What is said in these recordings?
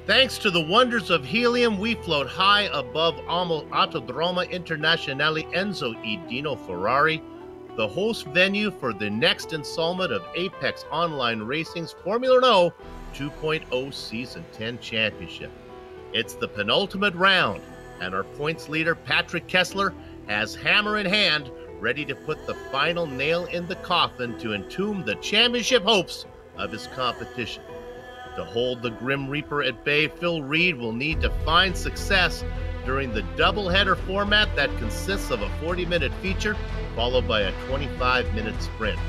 Thanks to the wonders of helium, we float high above Autodromo Internazionale Enzo e Dino Ferrari, the host venue for the next installment of Apex Online Racing's Formula Renault 2.0 Season 10 Championship. It's the penultimate round, and our points leader, Patrick Kessler, has hammer in hand, ready to put the final nail in the coffin to entomb the championship hopes of his competition. To hold the Grim Reaper at bay, Phil Reed will need to find success during the doubleheader format that consists of a 40-minute feature followed by a 25-minute sprint.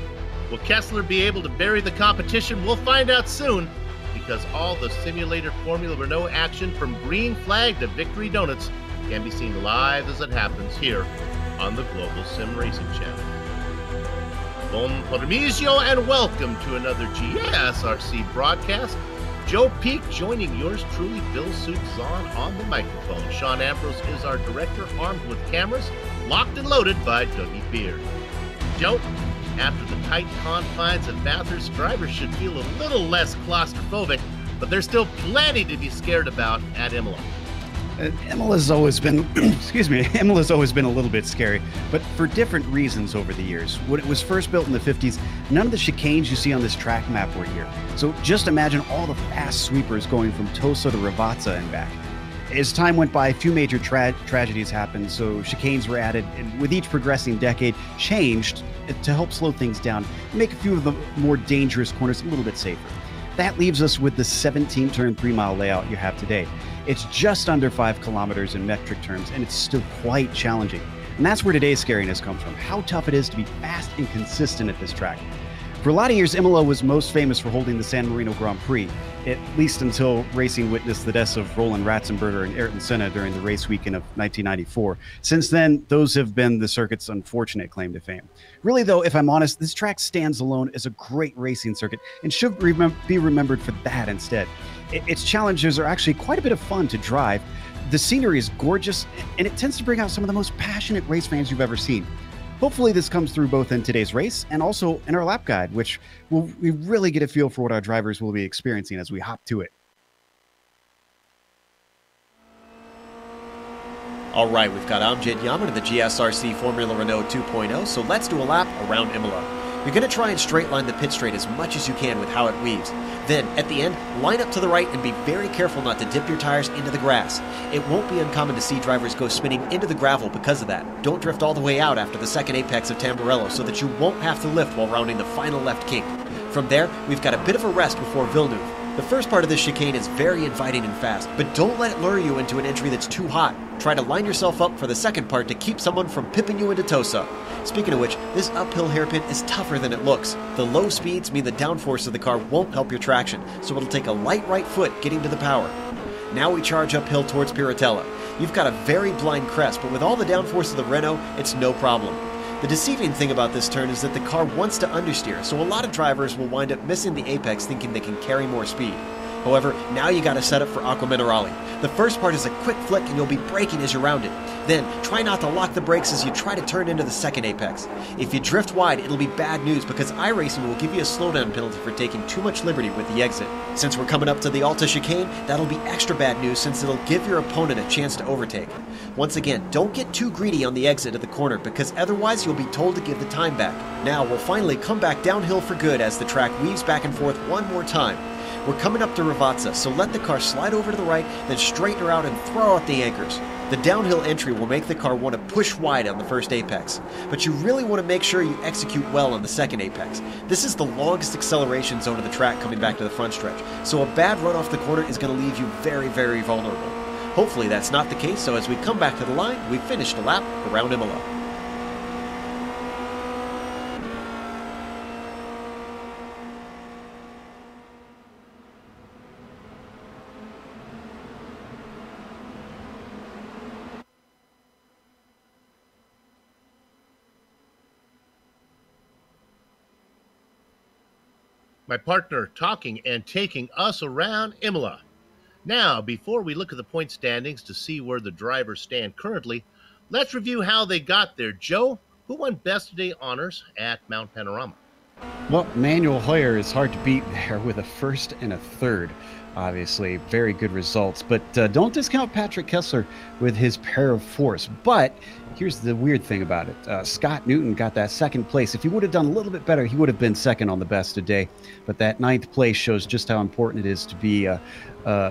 Will Kessler be able to bury the competition? We'll find out soon, because all the simulated Formula Renault action from green flag to victory donuts can be seen live as it happens here on the Global Sim Racing channel. Bon permisio and welcome to another GSRC broadcast. Joe Peak joining yours truly, Bill Soup-Zahn on the microphone. Sean Ambrose is our director, armed with cameras, locked and loaded by Dougie Beard. Joe, after the tight confines of Bathurst, drivers should feel a little less claustrophobic, but there's still plenty to be scared about at Imola. Imola's always been, Imola's always been a little bit scary, but for different reasons over the years. When it was first built in the 50s, none of the chicanes you see on this track map were here. So just imagine all the fast sweepers going from Tosa to Ravazza and back. As time went by, a few major tragedies happened, so chicanes were added, and with each progressing decade, changed to help slow things down, and make a few of the more dangerous corners a little bit safer. That leaves us with the 17-turn 3-mile layout you have today. It's just under 5 kilometers in metric terms, and it's still quite challenging. And that's where today's scariness comes from, how tough it is to be fast and consistent at this track. For a lot of years, Imola was most famous for holding the San Marino Grand Prix, at least until racing witnessed the deaths of Roland Ratzenberger and Ayrton Senna during the race weekend of 1994. Since then, those have been the circuit's unfortunate claim to fame. Really, though, if I'm honest, this track stands alone as a great racing circuit and should be remembered for that instead. Its challenges are actually quite a bit of fun to drive. The scenery is gorgeous, and it tends to bring out some of the most passionate race fans you've ever seen. Hopefully this comes through both in today's race and also in our lap guide, which we really get a feel for what our drivers will be experiencing as we hop to it. All right, we've got Amjad Yaman in the GSRC Formula Renault 2.0, so let's do a lap around Imola. You're going to try and straight line the pit straight as much as you can with how it weaves. Then, at the end, line up to the right and be very careful not to dip your tires into the grass. It won't be uncommon to see drivers go spinning into the gravel because of that. Don't drift all the way out after the second apex of Tamburello so that you won't have to lift while rounding the final left kink. From there, we've got a bit of a rest before Villeneuve. The first part of this chicane is very inviting and fast, but don't let it lure you into an entry that's too hot. Try to line yourself up for the second part to keep someone from pipping you into Tosa. Speaking of which, this uphill hairpin is tougher than it looks. The low speeds mean the downforce of the car won't help your traction, so it'll take a light right foot getting to the power. Now we charge uphill towards Piratella. You've got a very blind crest, but with all the downforce of the Renault, it's no problem. The deceiving thing about this turn is that the car wants to understeer, so a lot of drivers will wind up missing the apex thinking they can carry more speed. However, now you gotta set up for Acqua Minerale. The first part is a quick flick and you'll be braking as you round it. Then, try not to lock the brakes as you try to turn into the second apex. If you drift wide, it'll be bad news because iRacing will give you a slowdown penalty for taking too much liberty with the exit. Since we're coming up to the Alta chicane, that'll be extra bad news since it'll give your opponent a chance to overtake. Once again, don't get too greedy on the exit of the corner because otherwise you'll be told to give the time back. Now we'll finally come back downhill for good as the track weaves back and forth one more time. We're coming up to Ravazza, so let the car slide over to the right, then straighten her out and throw out the anchors. The downhill entry will make the car want to push wide on the first apex, but you really want to make sure you execute well on the second apex. This is the longest acceleration zone of the track coming back to the front stretch, so a bad run off the corner is going to leave you very, very vulnerable. Hopefully that's not the case, so as we come back to the line, we've finished a lap around Imola. my partner talking and taking us around Imola. Now, before we look at the point standings to see where the drivers stand currently, let's review how they got there. Joe, who won Best of Day honors at Mount Panorama? Well, Manuel Hoyer is hard to beat there with a first and a third. Obviously, very good results. But don't discount Patrick Kessler with his pair of fours. But here's the weird thing about it. Scott Newton got that second place. If he would have done a little bit better, he would have been second on the Best of Day. But that ninth place shows just how important it is to be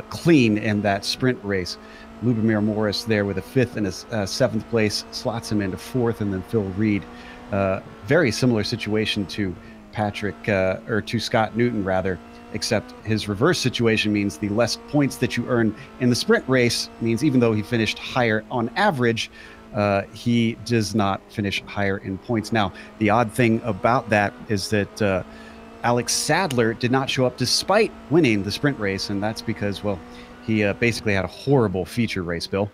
clean in that sprint race. Lubomir Morris there with a fifth and a seventh place slots him into fourth, and then Phil Reed. Very similar situation to to Scott Newton rather, except his reverse situation means the less points that you earn in the sprint race means even though he finished higher on average, he does not finish higher in points. Now, the odd thing about that is that Alex Sadler did not show up despite winning the sprint race, and that's because, well, he basically had a horrible feature race, Bill.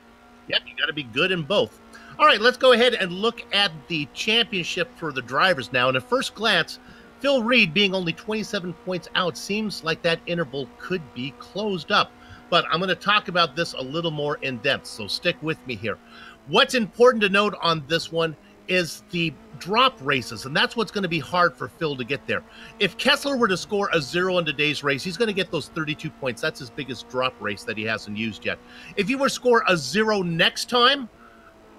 Yep, you got to be good in both. All right, let's go ahead and look at the championship for the drivers now. And at first glance, Phil Reed being only 27 points out seems like that interval could be closed up. But I'm going to talk about this a little more in depth, so stick with me here. What's important to note on this one is the drop races, and that's what's going to be hard for Phil to get there. If Kessler were to score a 0 in today's race, he's going to get those 32 points. That's his biggest drop race that he hasn't used yet. If he were to score a 0 next time,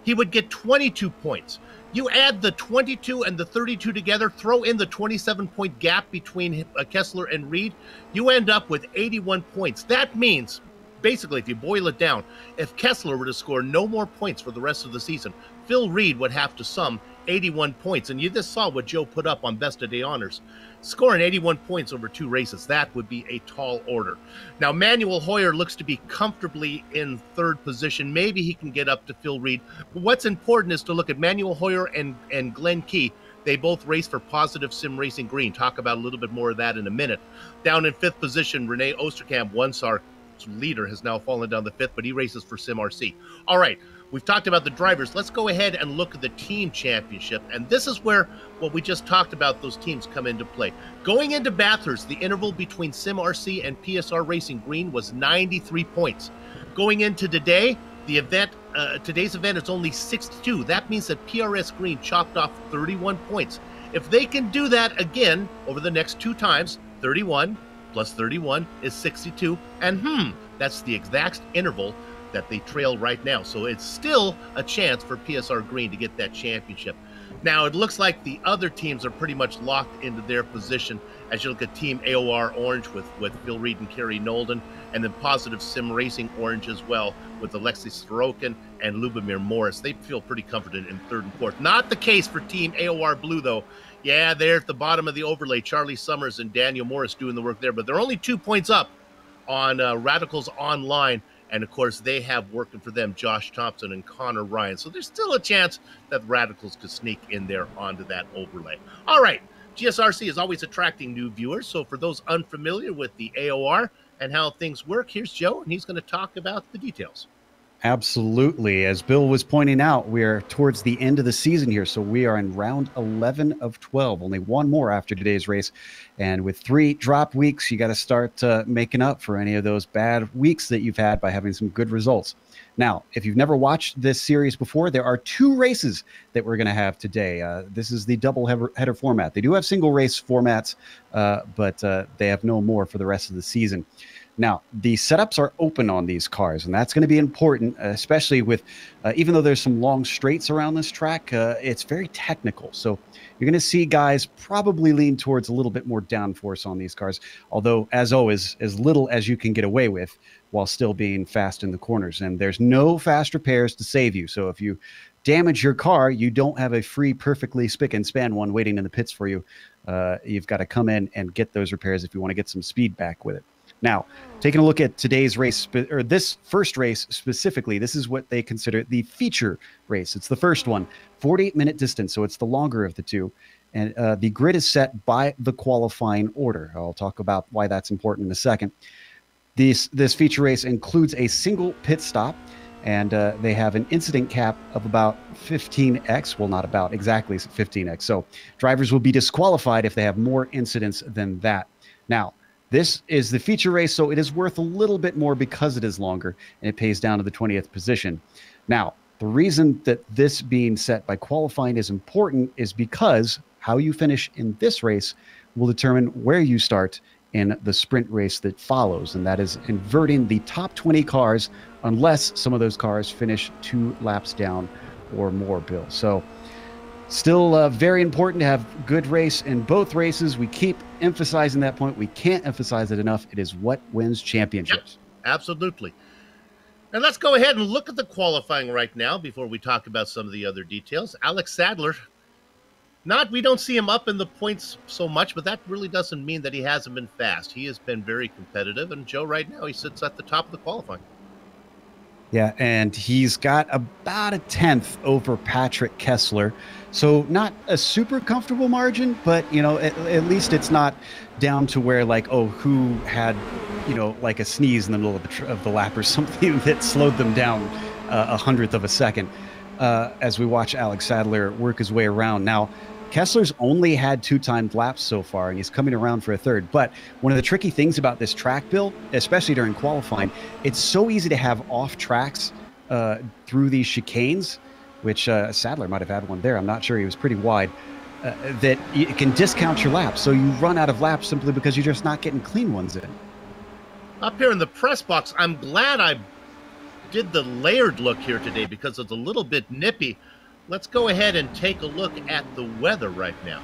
he would get 22 points. You add the 22 and the 32 together, throw in the 27-point gap between Kessler and Reed, you end up with 81 points. That means, basically, if you boil it down, if Kessler were to score no more points for the rest of the season, Phil Reed would have to sum 81 points. And you just saw what Joe put up on Best of Day honors. Scoring 81 points over 2 races, that would be a tall order. Now, Manuel Hoyer looks to be comfortably in third position. Maybe he can get up to Phil Reed. But what's important is to look at Manuel Hoyer and Glenn Key. They both race for Positive SimRacing Green. Talk about a little bit more of that in a minute. Down in fifth position, Rene Osterkamp, OneSAR leader, has now fallen down the fifth, but he races for SimRC. All right. We've talked about the drivers. Let's go ahead and look at the team championship. And this is where what we just talked about, those teams come into play. Going into Bathurst, the interval between SimRC and PSR Racing Green was 93 points. Going into today, the event, today's event is only 62. That means that PRS Green chopped off 31 points. If they can do that again over the next 2 times, 31 plus 31 is 62. And that's the exact interval that they trail right now. So it's still a chance for PSR Green to get that championship. Now, it looks like the other teams are pretty much locked into their position as you look at Team AOR Orange with Phil Reed and Kerry Nolden, and then Positive Sim Racing Orange as well with Alexis Sorokin and Lubomir Morris. They feel pretty confident in third and fourth. Not the case for Team AOR Blue, though. Yeah, they're at the bottom of the overlay. Charlie Summers and Daniel Morris doing the work there, but they're only 2 points up on Radicals Online. And, of course, they have working for them Josh Thompson and Connor Ryan. So there's still a chance that Radicals could sneak in there onto that overlay. All right. GSRC is always attracting new viewers. So for those unfamiliar with the AOR and how things work, here's Joe, and he's going to talk about the details. Absolutely. As Bill was pointing out, we are towards the end of the season here. So we are in round 11 of 12, only one more after today's race. And with 3 drop weeks, you got to start making up for any of those bad weeks that you've had by having some good results. Now, if you've never watched this series before, there are 2 races that we're going to have today. This is the double header format. They do have single race formats, but they have no more for the rest of the season. Now, the setups are open on these cars, and that's going to be important, especially with, even though there's some long straights around this track, it's very technical. So you're going to see guys probably lean towards a little bit more downforce on these cars, although, as always, as little as you can get away with while still being fast in the corners. And there's no fast repairs to save you. So if you damage your car, you don't have a free, perfectly spick and span one waiting in the pits for you. You've got to come in and get those repairs if you want to get some speed back with it. Now, taking a look at today's race, or this first race specifically, this is what they consider the feature race. It's the first one, 48-minute distance, so it's the longer of the 2. And the grid is set by the qualifying order. I'll talk about why that's important in a second. This feature race includes a single pit stop, and they have an incident cap of about 15x. Well, not about, exactly 15x. So drivers will be disqualified if they have more incidents than that. Now, this is the feature race, so it is worth a little bit more because it is longer, and it pays down to the 20th position. Now, the reason that this being set by qualifying is important is because how you finish in this race will determine where you start in the sprint race that follows, and that is inverting the top 20 cars unless some of those cars finish 2 laps down or more, Bill. So still very important to have good race in both races. We keep emphasizing that point. We can't emphasize it enough. It is what wins championships. Yep, absolutely. And let's go ahead and look at the qualifying right now before we talk about some of the other details. Alex Sadler, we don't see him up in the points so much, but that really doesn't mean that he hasn't been fast. He has been very competitive, and Joe, right now, he sits at the top of the qualifying. Yeah, and he's got about a 10th over Patrick Kessler. So not a super comfortable margin, but, you know, at least it's not down to where, like, oh, who had, you know, like a sneeze in the middle of the lap or something that slowed them down a 100th of a second as we watch Alex Sadler work his way around. Now, Kessler's only had 2 timed laps so far, and he's coming around for a 3rd. But one of the tricky things about this track build, especially during qualifying, it's so easy to have off tracks through these chicanes, which Sadler might have had one there. I'm not sure. He was pretty wide. That it can discount your laps. So you run out of laps simply because you're just not getting clean ones in. Up here in the press box, I'm glad I did the layered look here today because it's a little bit nippy. Let's go ahead and take a look at the weather right now.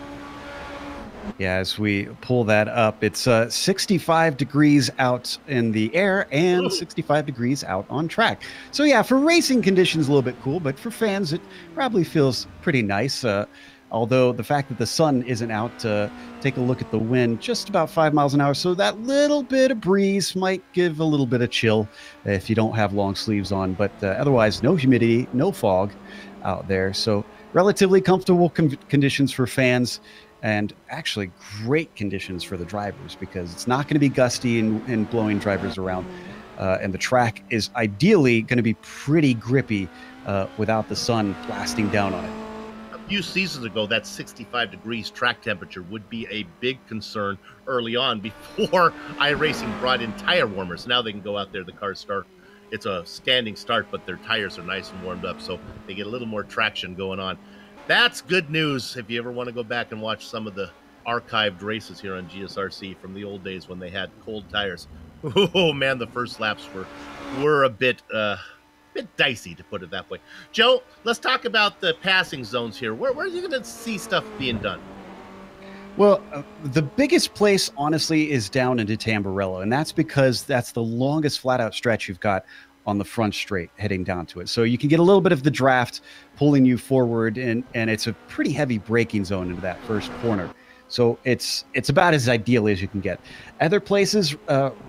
Yeah, as we pull that up, it's 65 degrees out in the air and 65 degrees out on track. So yeah, for racing conditions, a little bit cool, but for fans, it probably feels pretty nice. Although the fact that the sun isn't out, take a look at the wind, just about 5 miles an hour. So that little bit of breeze might give a little bit of chill if you don't have long sleeves on, but otherwise no humidity, no fog out there. So relatively comfortable conditions for fans, and actually great conditions for the drivers because it's not going to be gusty and blowing drivers around. And the track is ideally going to be pretty grippy without the sun blasting down on it. A few seasons ago, that 65 degrees track temperature would be a big concern early on before iRacing brought in tire warmers. Now they can go out there, the cars start. It's a standing start, but their tires are nice and warmed up, so they get a little more traction going on. That's good news if you ever want to go back and watch some of the archived races here on GSRC from the old days when they had cold tires. Oh, man, the first laps were a bit dicey, to put it that way. Joe, let's talk about the passing zones here. Where are you going to see stuff being done? Well, the biggest place, honestly, is down into Tamburello, and that's because that's the longest flat-out stretch you've got on the front straight heading down to it. So you can get a little bit of the draft pulling you forward, and it's a pretty heavy braking zone into that first corner. So it's about as ideal as you can get. Other places,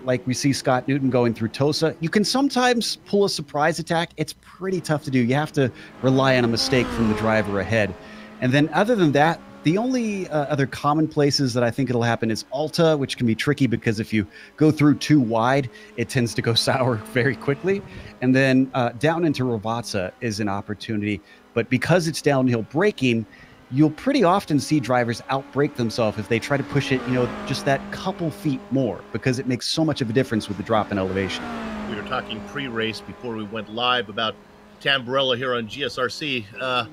like we see Scott Newton going through Tosa, you can sometimes pull a surprise attack. It's pretty tough to do. You have to rely on a mistake from the driver ahead. And then other than that, the only other common places that I think it'll happen is Alta, which can be tricky because if you go through too wide, it tends to go sour very quickly. And then down into Rovazza is an opportunity. But because it's downhill braking, you'll pretty often see drivers outbrake themselves if they try to push it, you know, just that couple feet more because it makes so much of a difference with the drop in elevation. We were talking pre-race before we went live about Tamburello here on GSRC.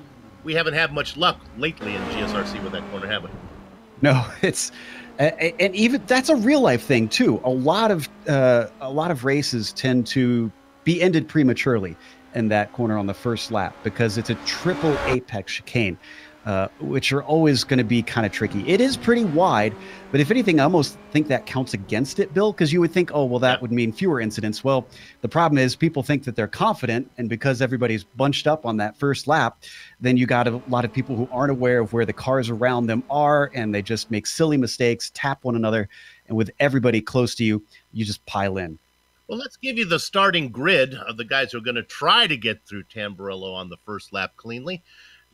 We haven't had much luck lately in GSRC with that corner, have we? No, it's and even that's a real life thing too. A lot of races tend to be ended prematurely in that corner on the first lap because it's a triple apex chicane, which are always going to be kind of tricky. It is pretty wide, but if anything, I almost think that counts against it, Bill, because you would think, oh, well, that would mean fewer incidents. Well, the problem is people think that they're confident, and because everybody's bunched up on that first lap, then you got a lot of people who aren't aware of where the cars around them are, and they just make silly mistakes, tap one another, and with everybody close to you, you just pile in. Well, let's give you the starting grid of the guys who are going to try to get through Tamburello on the first lap cleanly.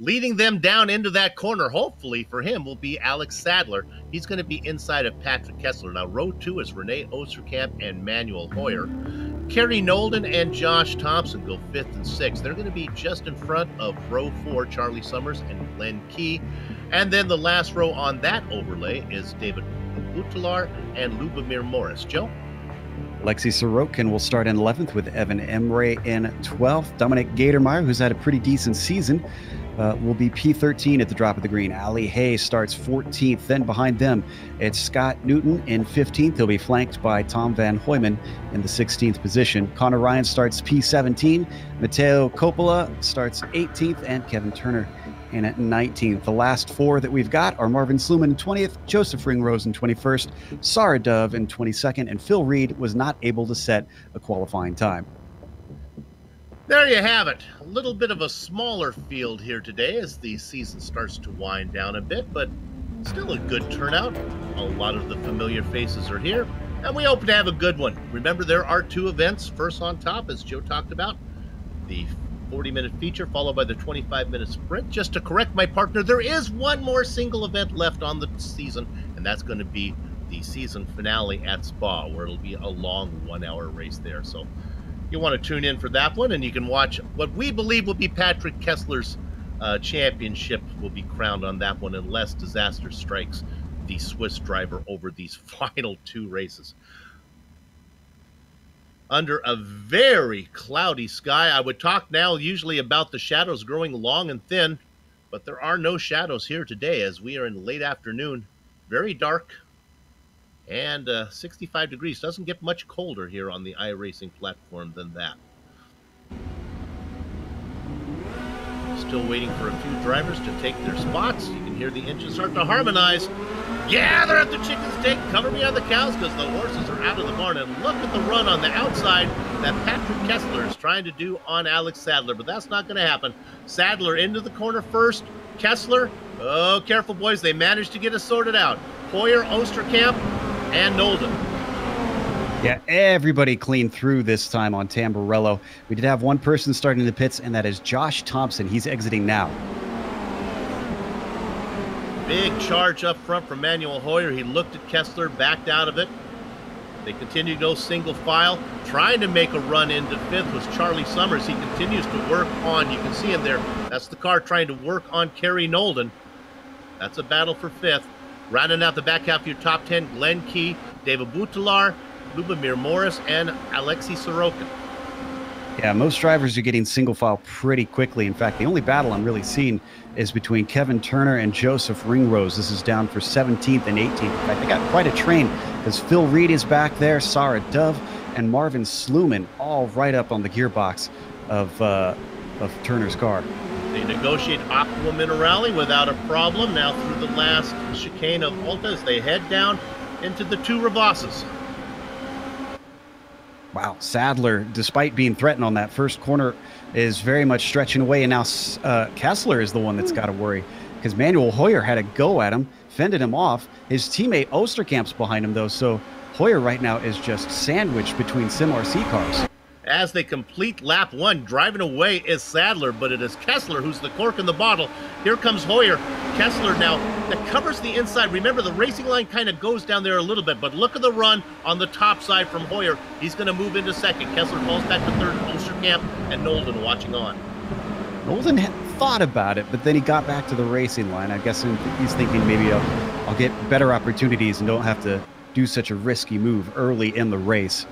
Leading them down into that corner, hopefully for him, will be Alex Sadler. He's going to be inside of Patrick Kessler. Now, row 2 is Renee Osterkamp and Manuel Hoyer. Kerry Nolden and Josh Thompson go 5th and 6th. They're going to be just in front of row 4, Charlie Summers and Glenn Key. And then the last row on that overlay is David Butlar and Lubomir Morris. Joe? Alexei Sorokin will start in 11th with Evan Emre in 12th. Dominic Gatormeyer, who's had a pretty decent season, will be P13 at the drop of the green. Ali Hay starts 14th. Then behind them, it's Scott Newton in 15th. He'll be flanked by Tom Van Hoyman in the 16th position. Connor Ryan starts P17. Matteo Coppola starts 18th, and Kevin Turner in at 19th. The last four that we've got are Marvin Sluman in 20th, Joseph Ringrose in 21st, Sarah Dove in 22nd, and Phil Reed was not able to set a qualifying time. There you have it. A little bit of a smaller field here today as the season starts to wind down a bit, but still a good turnout. A lot of the familiar faces are here, and we hope to have a good one. Remember, there are two events. First on top, as Joe talked about, the 40-minute feature followed by the 25-minute sprint. Just to correct my partner, there is one more single event left on the season, and that's going to be the season finale at Spa, where it'll be a long 1-hour race there. So you want to tune in for that one, and you can watch what we believe will be Patrick Kessler's championship will be crowned on that one, unless disaster strikes the Swiss driver over these final two races. Under a very cloudy sky, I would talk now usually about the shadows growing long and thin, but there are no shadows here today as we are in late afternoon. Very dark, and 65 degrees. Doesn't get much colder here on the iRacing platform than that. Still waiting for a few drivers to take their spots. You can hear the engines start to harmonize. Gather at the chicken's steak, cover me on the cows, because the horses are out of the barn. And look at the run on the outside that Patrick Kessler is trying to do on Alex Sadler, but that's not going to happen. Sadler into the corner first. Kessler, oh, careful, boys. They managed to get us sorted out. Hoyer, Osterkamp, and Nolden. Yeah, everybody clean through this time on Tamburello. We did have one person starting the pits, and that is Josh Thompson. He's exiting now. Big charge up front from Manuel Hoyer. He looked at Kessler, backed out of it. They continue to go single file. Trying to make a run into fifth was Charlie Summers. He continues to work on, you can see him there, that's the car trying to work on Kerry Nolden. That's a battle for fifth. Rounding out the back half of your top 10, Glenn Key, David Butlar, Lubomir Morris, and Alexei Sorokin. Yeah, most drivers are getting single file pretty quickly. In fact, the only battle I'm really seeing is between Kevin Turner and Joseph Ringrose. This is down for 17th and 18th. In fact, they got quite a train because Phil Reed is back there, Sarah Dove, and Marvin Sluman all right up on the gearbox of Turner's car. They negotiate Aqua Minerale without a problem. Now through the last chicane of Altas, they head down into the two Ravasas. Wow, Sadler, despite being threatened on that first corner, is very much stretching away, and now Kessler is the one that's got to worry because Manuel Hoyer had a go at him, fended him off. His teammate Osterkamp's behind him, though, so Hoyer right now is just sandwiched between SimRC cars. As they complete lap one, driving away is Sadler, but it is Kessler who's the cork in the bottle. Here comes Hoyer. Kessler now, that covers the inside. Remember, the racing line kind of goes down there a little bit, but look at the run on the top side from Hoyer. He's going to move into second. Kessler falls back to third. Osterkamp and Nolden watching on. Nolden had thought about it, but then he got back to the racing line. I guess he's thinking maybe I'll get better opportunities and don't have to do such a risky move early in the race.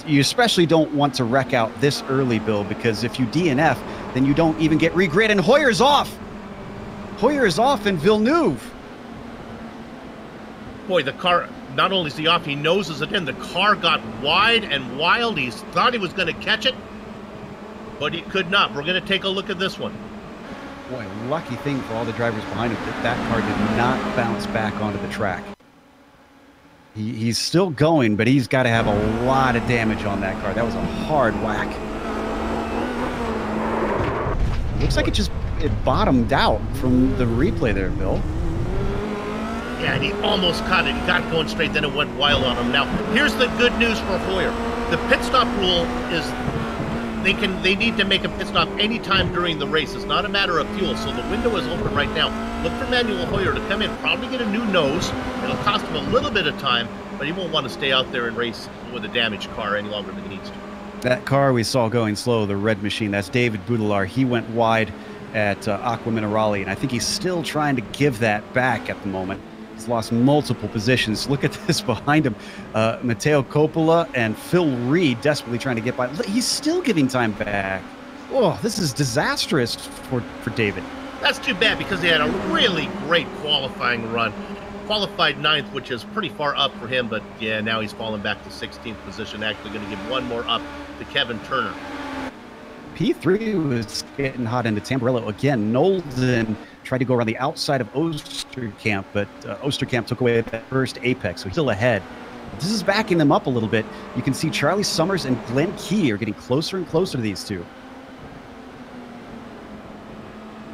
You especially don't want to wreck out this early, Bill, because if you DNF, then you don't even get regrid, and Hoyer's off. Hoyer is off in Villeneuve. Boy, the car, not only is he off, he noses it in. The car got wide and wild. He thought he was going to catch it, but he could not. We're going to take a look at this one. Boy, lucky thing for all the drivers behind him that that car did not bounce back onto the track. He's still going, but he's got to have a lot of damage on that car. That was a hard whack. Looks like it bottomed out from the replay there, Bill. Yeah, and he almost caught it. He got it going straight, then it went wild on him. Now, here's the good news for Hoyer. The pit stop rule is they need to make a pit stop anytime during the race. It's not a matter of fuel, so the window is open right now. Look for Manuel Hoyer to come in, probably get a new nose. It'll cost him a little bit of time, but he won't want to stay out there and race with a damaged car any longer than he needs to. That car we saw going slow, the red machine, that's David Boudelar. He went wide at Aqua Minerale, and I think he's still trying to give that back at the moment. He's lost multiple positions. Look at this behind him. Matteo Coppola and Phil Reed desperately trying to get by. He's still getting time back. Oh, this is disastrous for David. That's too bad because he had a really great qualifying run. Qualified 9th, which is pretty far up for him, but yeah, now he's fallen back to 16th position. Actually going to give one more up to Kevin Turner. P3 was getting hot into Tamburello again. Nolden tried to go around the outside of Osterkamp, but Osterkamp took away that first apex, so he's still ahead. This is backing them up a little bit. You can see Charlie Summers and Glenn Key are getting closer and closer to these two.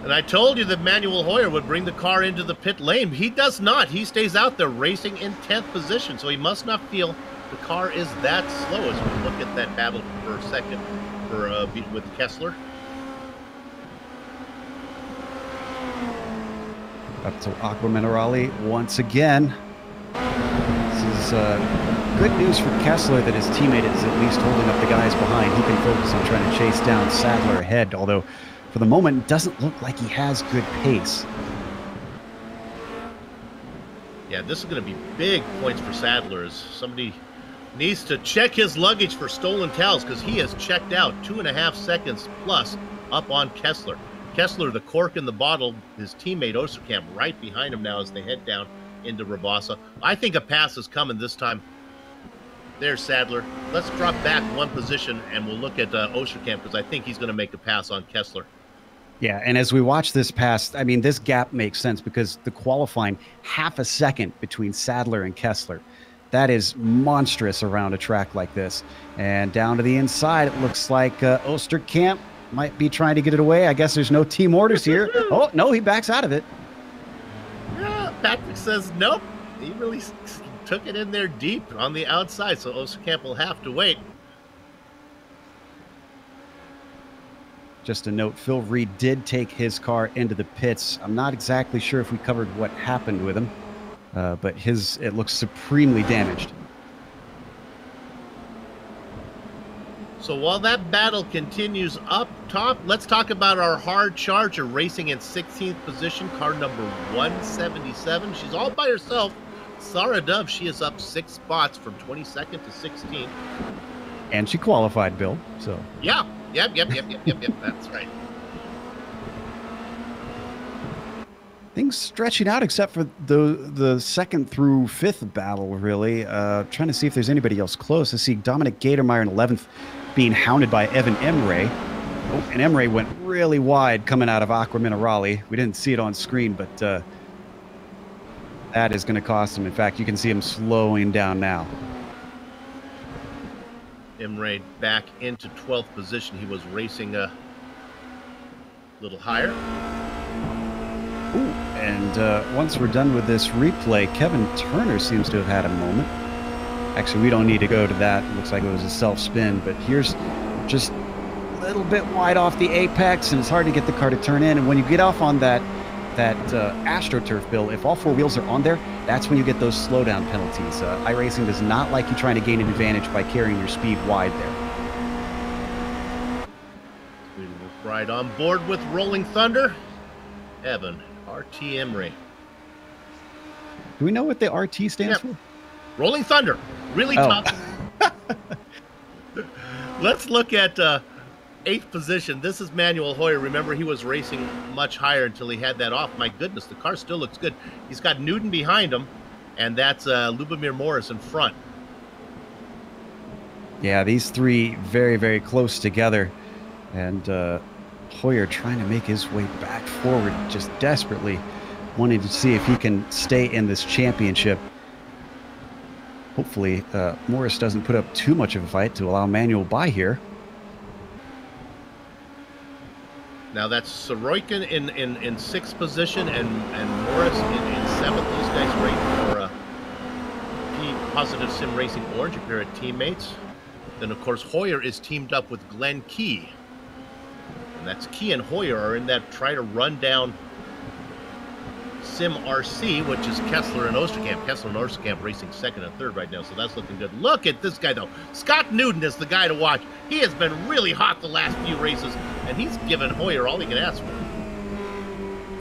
And I told you that Manuel Hoyer would bring the car into the pit lane. He does not. He stays out there racing in 10th position, so he must not feel the car is that slow as we look at that battle for a second with Kessler. Up to Aqua Minerale once again. This is good news for Kessler that his teammate is at least holding up the guys behind. He can focus on trying to chase down Sadler ahead, although for the moment it doesn't look like he has good pace. Yeah, this is going to be big points for Sadler as somebody needs to check his luggage for stolen towels because he has checked out 2.5 seconds plus up on Kessler. Kessler, the cork in the bottle, his teammate Osterkamp right behind him now as they head down into Rabasa. I think a pass is coming this time. There's Sadler. Let's drop back one position and we'll look at Osterkamp because I think he's going to make a pass on Kessler. Yeah, and as we watch this pass, I mean, this gap makes sense because the qualifying half a second between Sadler and Kessler. That is monstrous around a track like this. And down to the inside, it looks like Osterkamp might be trying to get it away. I guess there's no team orders here. Oh, no, he backs out of it. Yeah, Patrick says nope. He really took it in there deep on the outside, so Osterkamp will have to wait. Just a note, Phil Reed did take his car into the pits. I'm not exactly sure if we covered what happened with him, but it looks supremely damaged. So while that battle continues up top, let's talk about our hard charger racing in 16th position, car number 177. She's all by herself. Sarah Dove, she is up 6 spots from 22nd to 16th. And she qualified, Bill, so. Yeah, yep, that's right. Things stretching out except for the 2nd through 5th battle, really. Trying to see if there's anybody else close. I see Dominic Gatermeyer in 11th being hounded by Evan Emre. Oh, and Emre went really wide coming out of Aqua Minerale. We didn't see it on screen, but that is going to cost him. In fact, you can see him slowing down now. Emre back into 12th position. He was racing a little higher. Ooh, and once we're done with this replay, Kevin Turner seems to have had a moment. Actually, we don't need to go to that. It looks like it was a self-spin, but here's just a little bit wide off the apex, and it's hard to get the car to turn in. And when you get off on that AstroTurf, Bill, if all 4 wheels are on there, that's when you get those slowdown penalties. iRacing does not like you trying to gain an advantage by carrying your speed wide there. We will ride on board with Rolling Thunder. Evan, RT Emre. Do we know what the RT stands for? Rolling Thunder. Really tough. Let's look at 8th position. This is Manuel Hoyer. Remember, he was racing much higher until he had that off. My goodness, the car still looks good. He's got Newton behind him, and that's Lubomir Morris in front. Yeah, these 3 very, very close together. And Hoyer trying to make his way back forward, just desperately wanting to see if he can stay in this championship. Hopefully, Morris doesn't put up too much of a fight to allow Manuel by here. Now that's Sorokin in 6th position and Morris in 7th. Those guys rate for Positive Sim Racing Orange, a pair of teammates. Then, of course, Hoyer is teamed up with Glenn Key. And that's Key and Hoyer are in that try to run down Sim RC, which is Kessler and Osterkamp. Kessler and Osterkamp racing 2nd and 3rd right now, so that's looking good. Look at this guy, though. Scott Newton is the guy to watch. He has been really hot the last few races, and he's given Hoyer all he can ask for.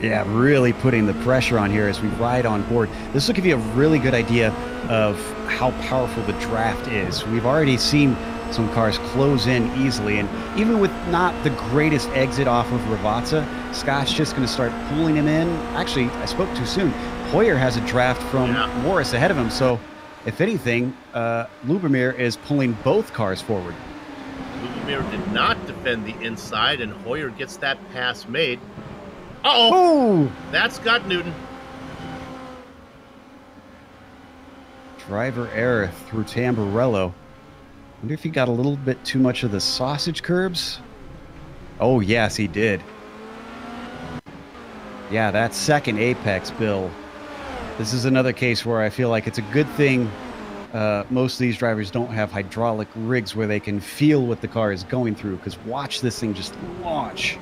Yeah, really putting the pressure on here as we ride on board. This will give you a really good idea of how powerful the draft is. We've already seen some cars close in easily, and even with not the greatest exit off of Ravazza, Scott's just going to start pulling him in. Actually, I spoke too soon. Hoyer has a draft from Morris ahead of him, so if anything, Lubomir is pulling both cars forward. Lubomir did not defend the inside, and Hoyer gets that pass made. Uh-oh! That's Scott Newton. Driver error through Tamburello. Wonder if he got a little bit too much of the sausage curbs. Oh, yes, he did. Yeah, that second apex, Bill. This is another case where I feel like it's a good thing most of these drivers don't have hydraulic rigs where they can feel what the car is going through, because watch this thing just launch.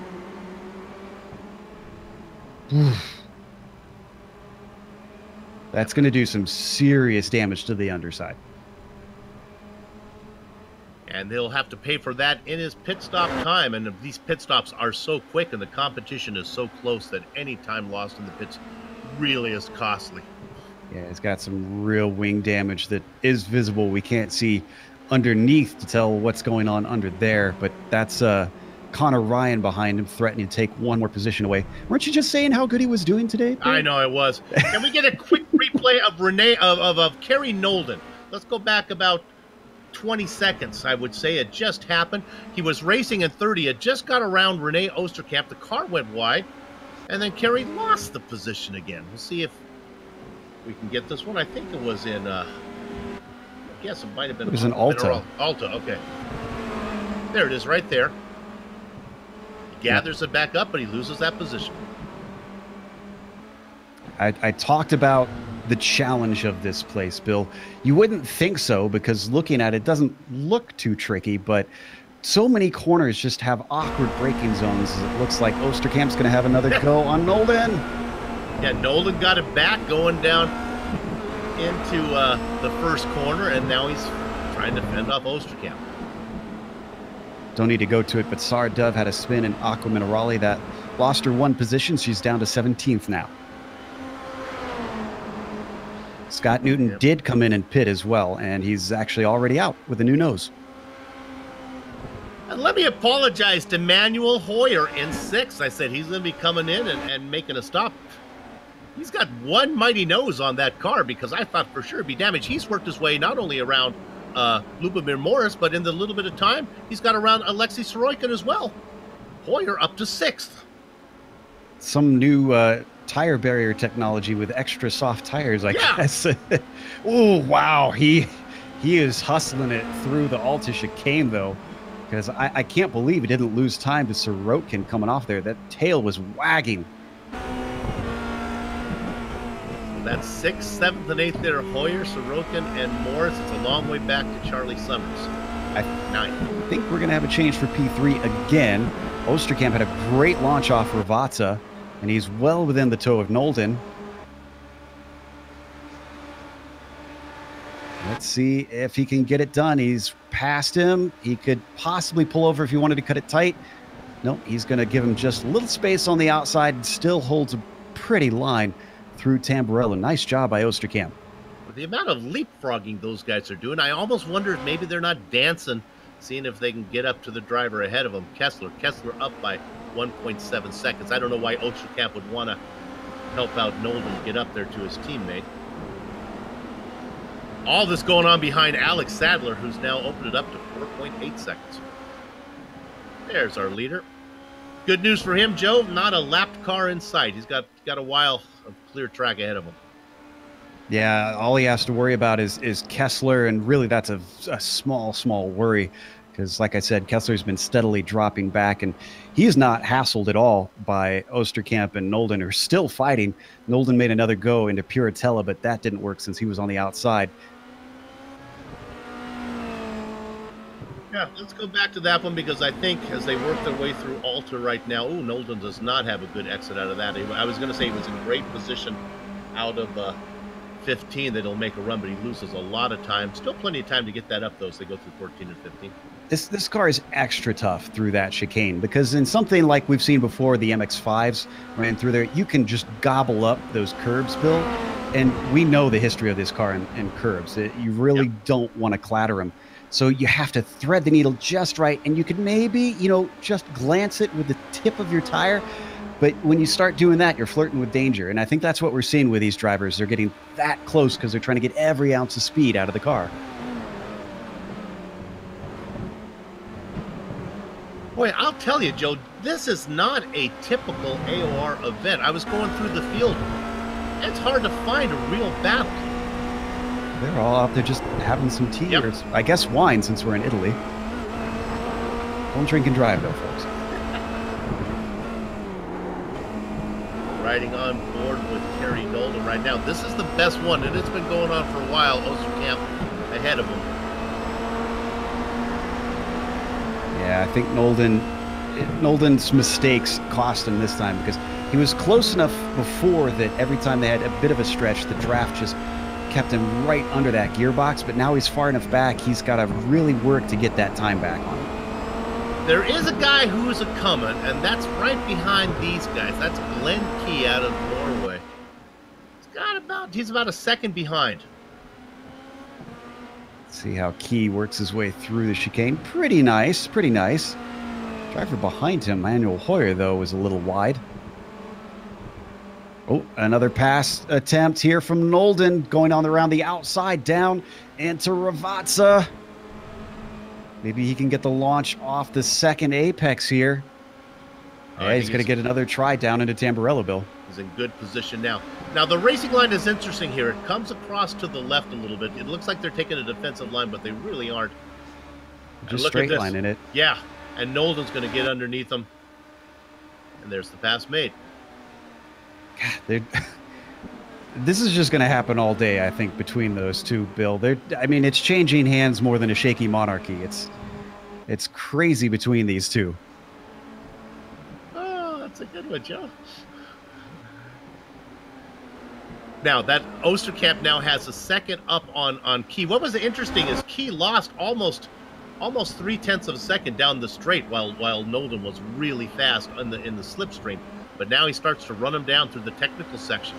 That's going to do some serious damage to the underside. And they'll have to pay for that in his pit stop time. And these pit stops are so quick and the competition is so close that any time lost in the pits really is costly. Yeah, it's got some real wing damage that is visible. We can't see underneath to tell what's going on under there, but that's Connor Ryan behind him, threatening to take one more position away. Weren't you just saying how good he was doing today, Bill? I know I was. Can we get a quick replay of Kerry Nolden? Let's go back about 20 seconds, I would say. It just happened. He was racing in 30. It just got around Rene Oosterkamp. The car went wide, and then Kerry lost the position again. We'll see if we can get this one. I think it was in, I guess it might have been. It was an Alta. Alta, okay. There it is right there. He gathers it back up, but he loses that position. I talked about the challenge of this place, Bill. You wouldn't think so, because looking at it doesn't look too tricky, but so many corners just have awkward braking zones. It looks like Oosterkamp's going to have another go on Nolden. Yeah, Nolden got it back going down into the first corner, and now he's trying to fend off Oosterkamp. Don't need to go to it, but Sar Dove had a spin in Aqua Minerale that lost her one position. She's down to 17th now. Scott Newton did come in and pit as well, and he's actually already out with a new nose. And let me apologize to Manuel Hoyer in 6th. I said he's going to be coming in and making a stop. He's got one mighty nose on that car, because I thought for sure it'd be damaged. He's worked his way not only around Lubomir Morris, but in the little bit of time, he's got around Alexei Sorokin as well. Hoyer up to 6th. Some new tire barrier technology with extra soft tires, I guess. Oh, wow. He is hustling it through the Alta chicane, though, because I can't believe he didn't lose time to Sorokin coming off there. That tail was wagging. That's 6th, 7th, and 8th there. Hoyer, Sorokin, and Morris. It's a long way back to Charlie Summers. 9th. I think we're going to have a change for P3 again. Oosterkamp had a great launch off Ravazza, and he's well within the toe of Nolden. Let's see if he can get it done. He's past him. He could possibly pull over if he wanted to cut it tight. Nope, he's going to give him just a little space on the outside and still holds a pretty line through Tamburello. Nice job by Oosterkamp. With the amount of leapfrogging those guys are doing, I almost wonder if maybe they're not dancing, seeing if they can get up to the driver ahead of him, Kessler. Kessler up by 1.7 seconds. I don't know why Oosterkamp would want to help out Nolden get up there to his teammate. All this going on behind Alex Sadler, who's now opened it up to 4.8 seconds. There's our leader. Good news for him, Joe. Not a lapped car in sight. He's got a while of clear track ahead of him. Yeah, all he has to worry about is Kessler, and really that's a small worry, because like I said, Kessler's been steadily dropping back, and he's not hassled at all by Oosterkamp, and Nolden are still fighting. Nolden made another go into Puritella, but that didn't work since he was on the outside. Yeah, let's go back to that one, because I think as they work their way through Alta right now, Nolden does not have a good exit out of that. I was going to say he was in great position out of 15 that he'll make a run, but he loses a lot of time. Still plenty of time to get that up, though, as they go through 14 and 15. This car is extra tough through that chicane because in something like we've seen before, the MX-5s ran through there, you can just gobble up those curbs, Bill. And we know the history of this car in curbs. You really don't want to clatter them. So you have to thread the needle just right. And you can maybe, just glance it with the tip of your tire. But when you start doing that, you're flirting with danger. And I think that's what we're seeing with these drivers. They're getting that close because they're trying to get every ounce of speed out of the car. Boy, I'll tell you, Joe, this is not a typical AOR event. I was going through the field. It's hard to find a real battle. They're all out there just having some tea, or I guess wine, since we're in Italy. Don't drink and drive, though, folks. Riding on board with Terry Nolden right now. This is the best one, and it's been going on for a while. Osterkamp ahead of him. Yeah, I think Nolden's mistakes cost him this time because he was close enough before that every time they had a bit of a stretch, the draft just kept him right under that gearbox. But now he's far enough back, he's got to really work to get that time back on him. There is a guy who's a coming, and that's right behind these guys. That's Glenn Key out of Norway. He's about a second behind. See how Key works his way through the chicane. Pretty nice, pretty nice. Driver behind him, Manuel Hoyer, though, was a little wide. Oh, another pass attempt here from Nolden, going on around the outside, down into Ravazza. Maybe he can get the launch off the second apex here. Yeah, he's going to get another try down into Tamburello, Bill. He's in good position now. Now, the racing line is interesting here. It comes across to the left a little bit. It looks like they're taking a defensive line, but they really aren't. Just straight lining it. Yeah, and Nolden's going to get underneath them. And there's the pass made. God, this is just going to happen all day, I think, between those two, Bill. I mean, it's changing hands more than a shaky monarchy. It's crazy between these two. Oh, that's a good one, Joe. Now, that Osterkamp now has a second up on Key. What was interesting is Key lost almost 0.3 of a second down the straight while Nolden was really fast in the slipstream. But now he starts to run him down through the technical section.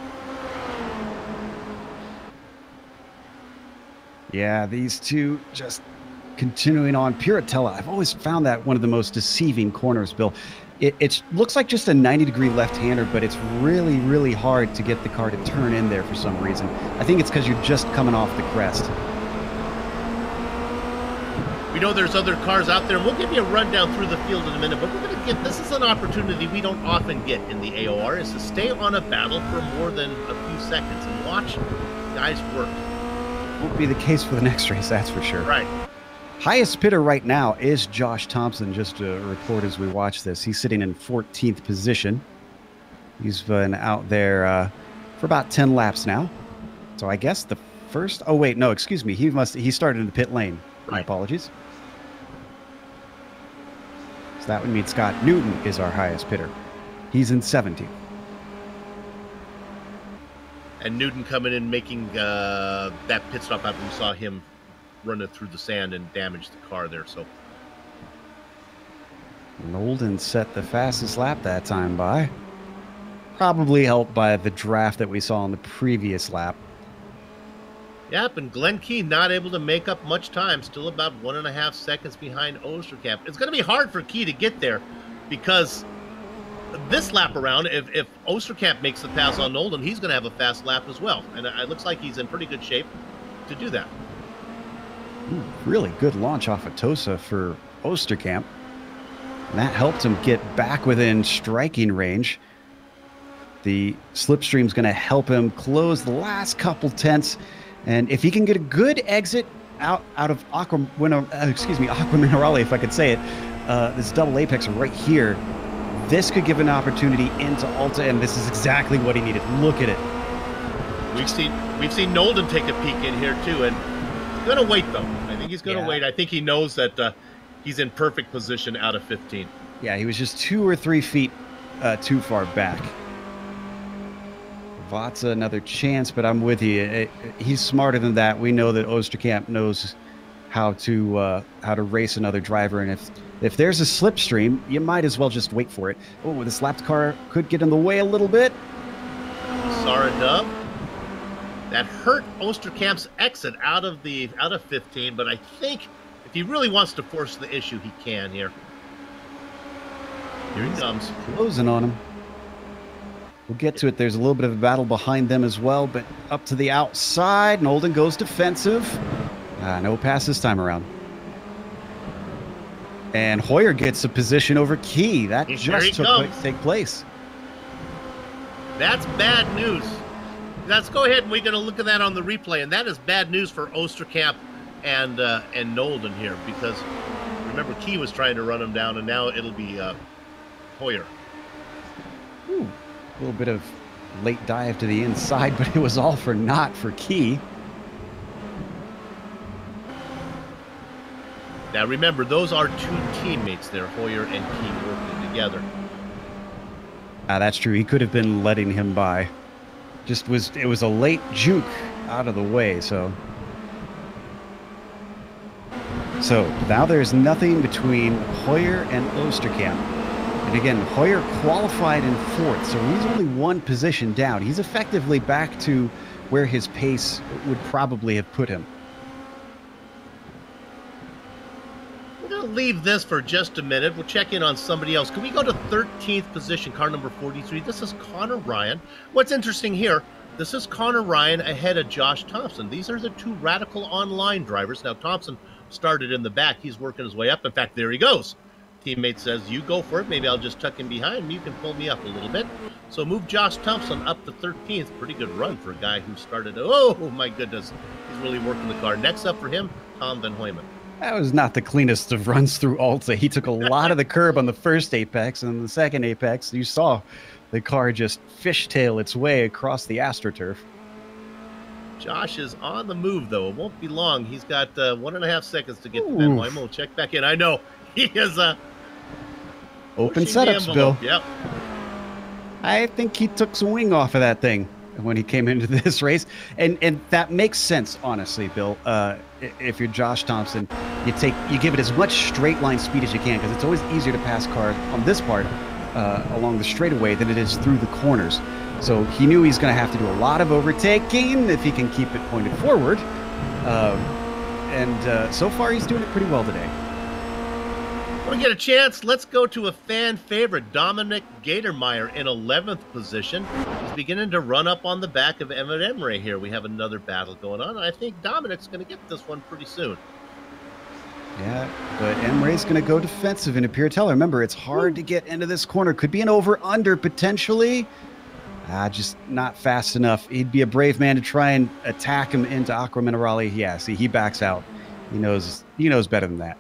Yeah, these two just continuing on. Piratella, I've always found that one of the most deceiving corners, Bill. It looks like just a 90-degree left-hander, but it's really, really hard to get the car to turn in there for some reason. I think it's because you're just coming off the crest. We know there's other cars out there, and we'll give you a rundown through the field in a minute, but we're going to give, this is an opportunity we don't often get in the AOR, is to stay on a battle for more than a few seconds and watch guys work. Won't be the case for the next race, that's for sure. Right. Highest pitter right now is Josh Thompson, just to report as we watch this. He's sitting in 14th position. He's been out there for about 10 laps now. So I guess the first... Oh, wait, no, excuse me. He started in the pit lane. My apologies. So that would mean Scott Newton is our highest pitter. He's in 17th. And Newton coming in, making that pit stop after we saw him run it through the sand and damage the car there. So Nolden set the fastest lap that time by. Probably helped by the draft that we saw on the previous lap. Yep, and Glenn Key not able to make up much time, still about 1.5 seconds behind Osterkamp. It's going to be hard for Key to get there because this lap around, if Osterkamp makes the pass on Nolden, he's going to have a fast lap as well. And it looks like he's in pretty good shape to do that. Really good launch off of Tosa for Osterkamp. And that helped him get back within striking range. The slipstream's going to help him close the last couple tenths. And if he can get a good exit out of Aqua Minerale, if I could say it, this double apex right here, this could give an opportunity into Alta, and this is exactly what he needed. Look at it. We've seen Nolden take a peek in here too, and he's going to wait though. I think he's going to wait. I think he knows that he's in perfect position out of 15. Yeah, he was just 2 or 3 feet too far back. Vatsa, another chance, but I'm with you. He's smarter than that. We know that Osterkamp knows how to race another driver, and if there's a slipstream, you might as well just wait for it. Oh, this lapped car could get in the way a little bit. Sarah Dove. That hurt Osterkamp's exit out of 15, but I think if he really wants to force the issue, he can here. Here he comes. Closing on him. We'll get to it. There's a little bit of a battle behind them as well, but up to the outside. Nolden goes defensive. No pass this time around. And Hoyer gets a position over Key. That just took take place. That's bad news. Let's go ahead and we're going to look at that on the replay, and that is bad news for Osterkamp and Nolden here, because remember Key was trying to run him down, and now it'll be Hoyer. Ooh, a little bit of late dive to the inside, but it was all for naught for Key. Now remember, those are two teammates there, Hoyer and Key working together. That's true. He could have been letting him by. It was a late juke out of the way, so now there's nothing between Hoyer and Osterkamp. And again, Hoyer qualified in 4th, so he's only one position down. He's effectively back to where his pace would probably have put him. We're going to leave this for just a minute. We'll check in on somebody else. Can we go to 13th position, car number 43? This is Connor Ryan. What's interesting here, this is Connor Ryan ahead of Josh Thompson. These are the two Radical Online drivers. Now, Thompson started in the back. He's working his way up. In fact, there he goes. Teammate says, you go for it. Maybe I'll just tuck in behind me. You can pull me up a little bit. So move Josh Thompson up to 13th. Pretty good run for a guy who started. Oh, my goodness. He's really working the car. Next up for him, Tom Van Hoyman. That was not the cleanest of runs through Alta. He took a lot of the curb on the first apex, and the second apex, you saw the car just fishtail its way across the AstroTurf. Josh is on the move, though. It won't be long. He's got 1.5 seconds to get to Van Hoyman. We'll check back in. I know. He is open setups, Bill. Yep. I think he took some wing off of that thing when he came into this race, and that makes sense, honestly, Bill. If you're Josh Thompson, you give it as much straight line speed as you can, because it's always easier to pass cars on this part along the straightaway than it is through the corners. So he knew he's going to have to do a lot of overtaking if he can keep it pointed forward, and so far he's doing it pretty well today. When we get a chance, let's go to a fan favorite, Dominic Gatermeyer in 11th position. He's beginning to run up on the back of Emmett Emre here. We have another battle going on. I think Dominic's going to get this one pretty soon. Yeah, but Emre's going to go defensive into Piratella. Remember, it's hard to get into this corner. Could be an over-under potentially. Just not fast enough. He'd be a brave man to try and attack him into Aqua Minerale. Yeah, see, he backs out. He knows better than that.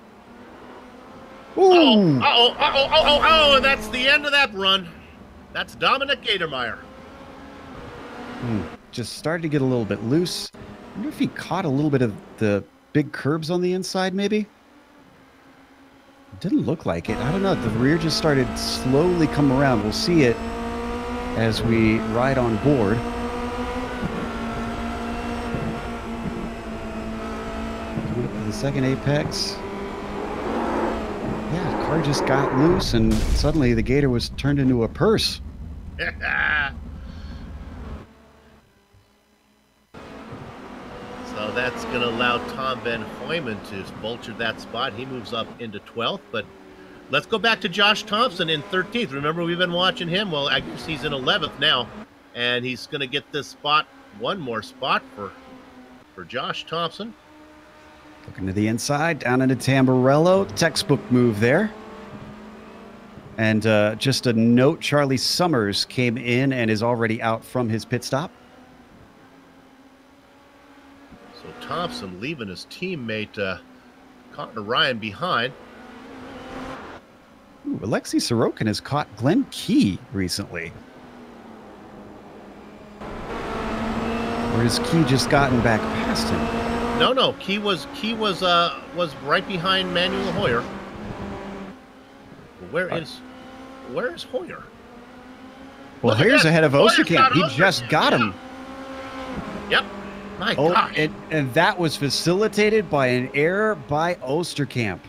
Ooh. Oh, that's the end of that run. That's Dominic Gatermeyer. Just started to get a little bit loose. I wonder if he caught a little bit of the big curbs on the inside, maybe? Didn't look like it. I don't know. The rear just started slowly come around. We'll see it as we ride on board. Coming up to the second apex. Yeah, the car just got loose, and suddenly the Gator was turned into a purse. So that's going to allow Tom Van Hoyman to vulture that spot. He moves up into 12th, but let's go back to Josh Thompson in 13th. Remember, we've been watching him. Well, I guess he's in 11th now, and he's going to get this spot, one more spot for Josh Thompson. Looking to the inside, down into Tamburello. Textbook move there. And just a note, Charlie Summers came in and is already out from his pit stop. So Thompson leaving his teammate Connor Ryan behind. Ooh, Alexei Sorokin has caught Glenn Key recently. Or has Key just gotten back past him? No. Key was right behind Manuel Hoyer. Where is Hoyer? Well, Hoyer's ahead of Osterkamp. He just got him. Yep. My Oh, gosh. and that was facilitated by an error by Osterkamp.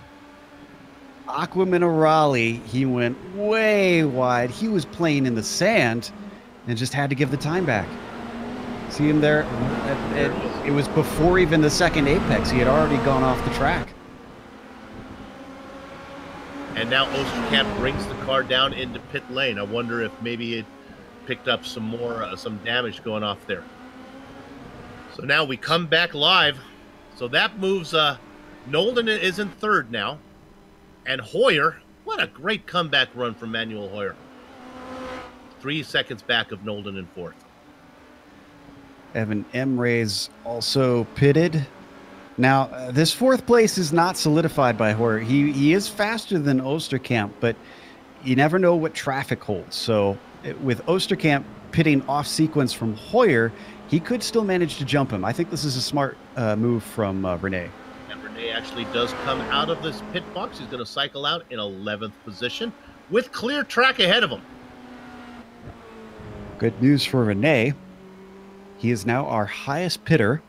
Aqua Minerale, he went way wide. He was playing in the sand and just had to give the time back. See him there? It was before even the second apex. He had already gone off the track. And now Osterkamp brings the car down into pit lane. I wonder if maybe it picked up some more, some damage going off there. So now we come back live. So that moves, Nolden is in third now. And Hoyer, what a great comeback run from Manuel Hoyer. 3 seconds back of Nolden in fourth. Evan Emre's also pitted. Now, this fourth place is not solidified by Hoyer. He is faster than Osterkamp, but you never know what traffic holds. So with Osterkamp pitting off sequence from Hoyer, he could still manage to jump him. I think this is a smart move from Renee. And Renee actually does come out of this pit box. He's going to cycle out in 11th position with clear track ahead of him. Good news for Renee. He is now our highest pitter.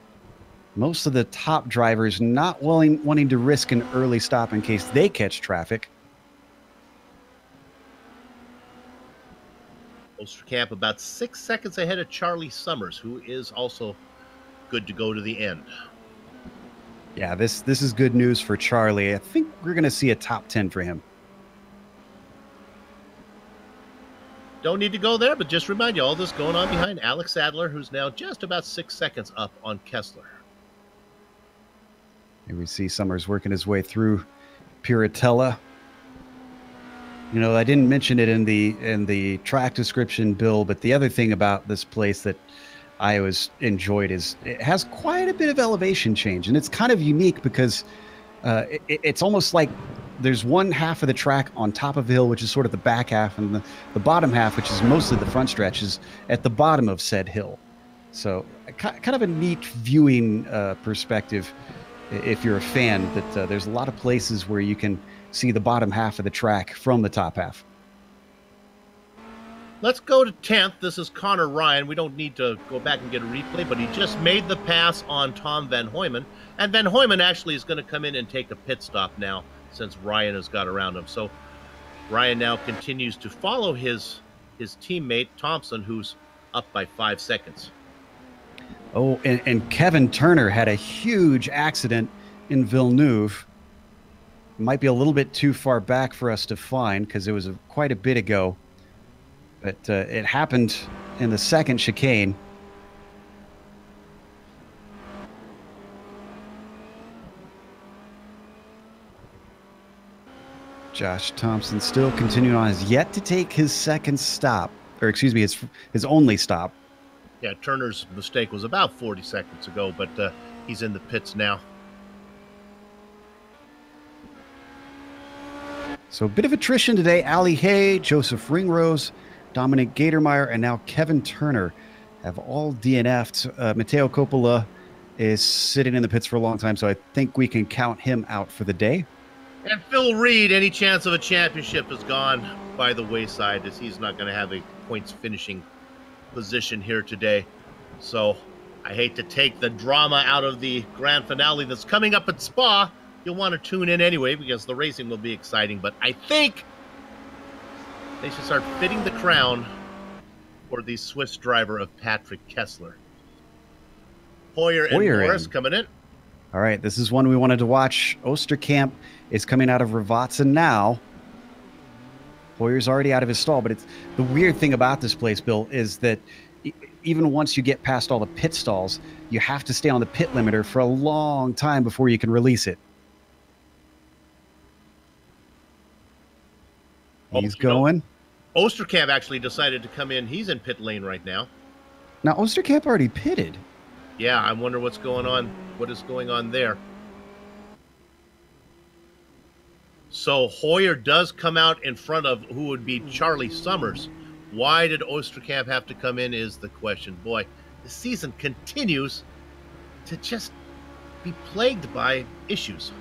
Most of the top drivers not wanting to risk an early stop in case they catch traffic. Osterkamp about 6 seconds ahead of Charlie Summers, who is also good to go to the end. Yeah, this is good news for Charlie. I think we're going to see a top 10 for him. Don't need to go there, but just remind you, all this going on behind Alex Adler, who's now just about 6 seconds up on Kessler. Here we see Summers working his way through Piratella. You know, I didn't mention it in the track description, Bill, but the other thing about this place that I always enjoyed is it has quite a bit of elevation change, and it's kind of unique because it's almost like there's one half of the track on top of the hill, which is sort of the back half, and the bottom half, which is mostly the front stretch, is at the bottom of said hill. So kind of a neat viewing perspective if you're a fan, that there's a lot of places where you can see the bottom half of the track from the top half. Let's go to 10th. This is Connor Ryan. We don't need to go back and get a replay, but he just made the pass on Tom Van Hoyman. And Van Hoyman actually is going to come in and take a pit stop now since Ryan has got around him. So Ryan now continues to follow his teammate, Thompson, who's up by 5 seconds. Oh, and Kevin Turner had a huge accident in Villeneuve. Might be a little bit too far back for us to find because it was quite a bit ago. But it happened in the second chicane. Josh Thompson still continuing on, has yet to take his second stop, or excuse me, his only stop. Yeah, Turner's mistake was about 40 seconds ago, but he's in the pits now. So a bit of attrition today. Ali Hay, Joseph Ringrose, Dominic Gatormeyer, and now Kevin Turner have all DNF'd. Matteo Coppola is sitting in the pits for a long time, so I think we can count him out for the day. And Phil Reed, any chance of a championship is gone by the wayside, as he's not going to have a points finishing position here today. So I hate to take the drama out of the grand finale that's coming up at Spa. You'll want to tune in anyway because the racing will be exciting, but I think they should start fitting the crown for the Swiss driver of Patrick Kessler. Hoyer and Morris coming in. All right, this is one we wanted to watch. Osterkamp is coming out of Rivazza now. Hoyer's already out of his stall, but it's the weird thing about this place, Bill, is that even once you get past all the pit stalls, you have to stay on the pit limiter for a long time before you can release it. He's going. Osterkamp actually decided to come in. He's in pit lane right now. Now, Osterkamp already pitted. Yeah, I wonder what's going on. What is going on there? So Hoyer does come out in front of who would be Charlie Summers. Why did Osterkamp have to come in is the question. Boy, the season continues to just be plagued by issues.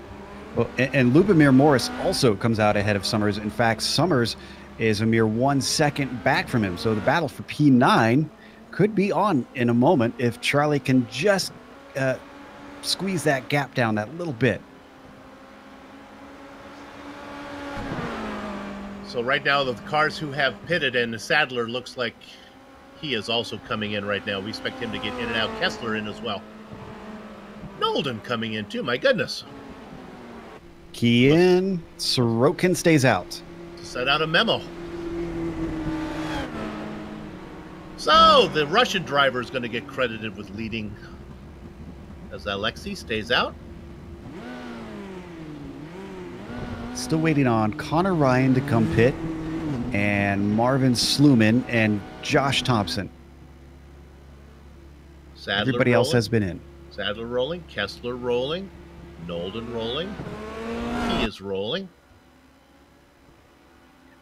Well, and Lubomir Morris also comes out ahead of Summers. In fact, Summers is a mere 1 second back from him. So the battle for P9 could be on in a moment if Charlie can just squeeze that gap down that little bit. So right now, the cars who have pitted, and Sadler looks like he is also coming in right now. We expect him to get in and out. Kessler in as well. Nolden coming in too, my goodness. Key in. Sorokin stays out. Sent out a memo. So the Russian driver is going to get credited with leading as Alexei stays out. Still waiting on Connor Ryan to come pit, and Marvin Sluman and Josh Thompson. Sadler Everybody rolling. else has been in. Sadler rolling, Kessler rolling, Nolden rolling. He is rolling.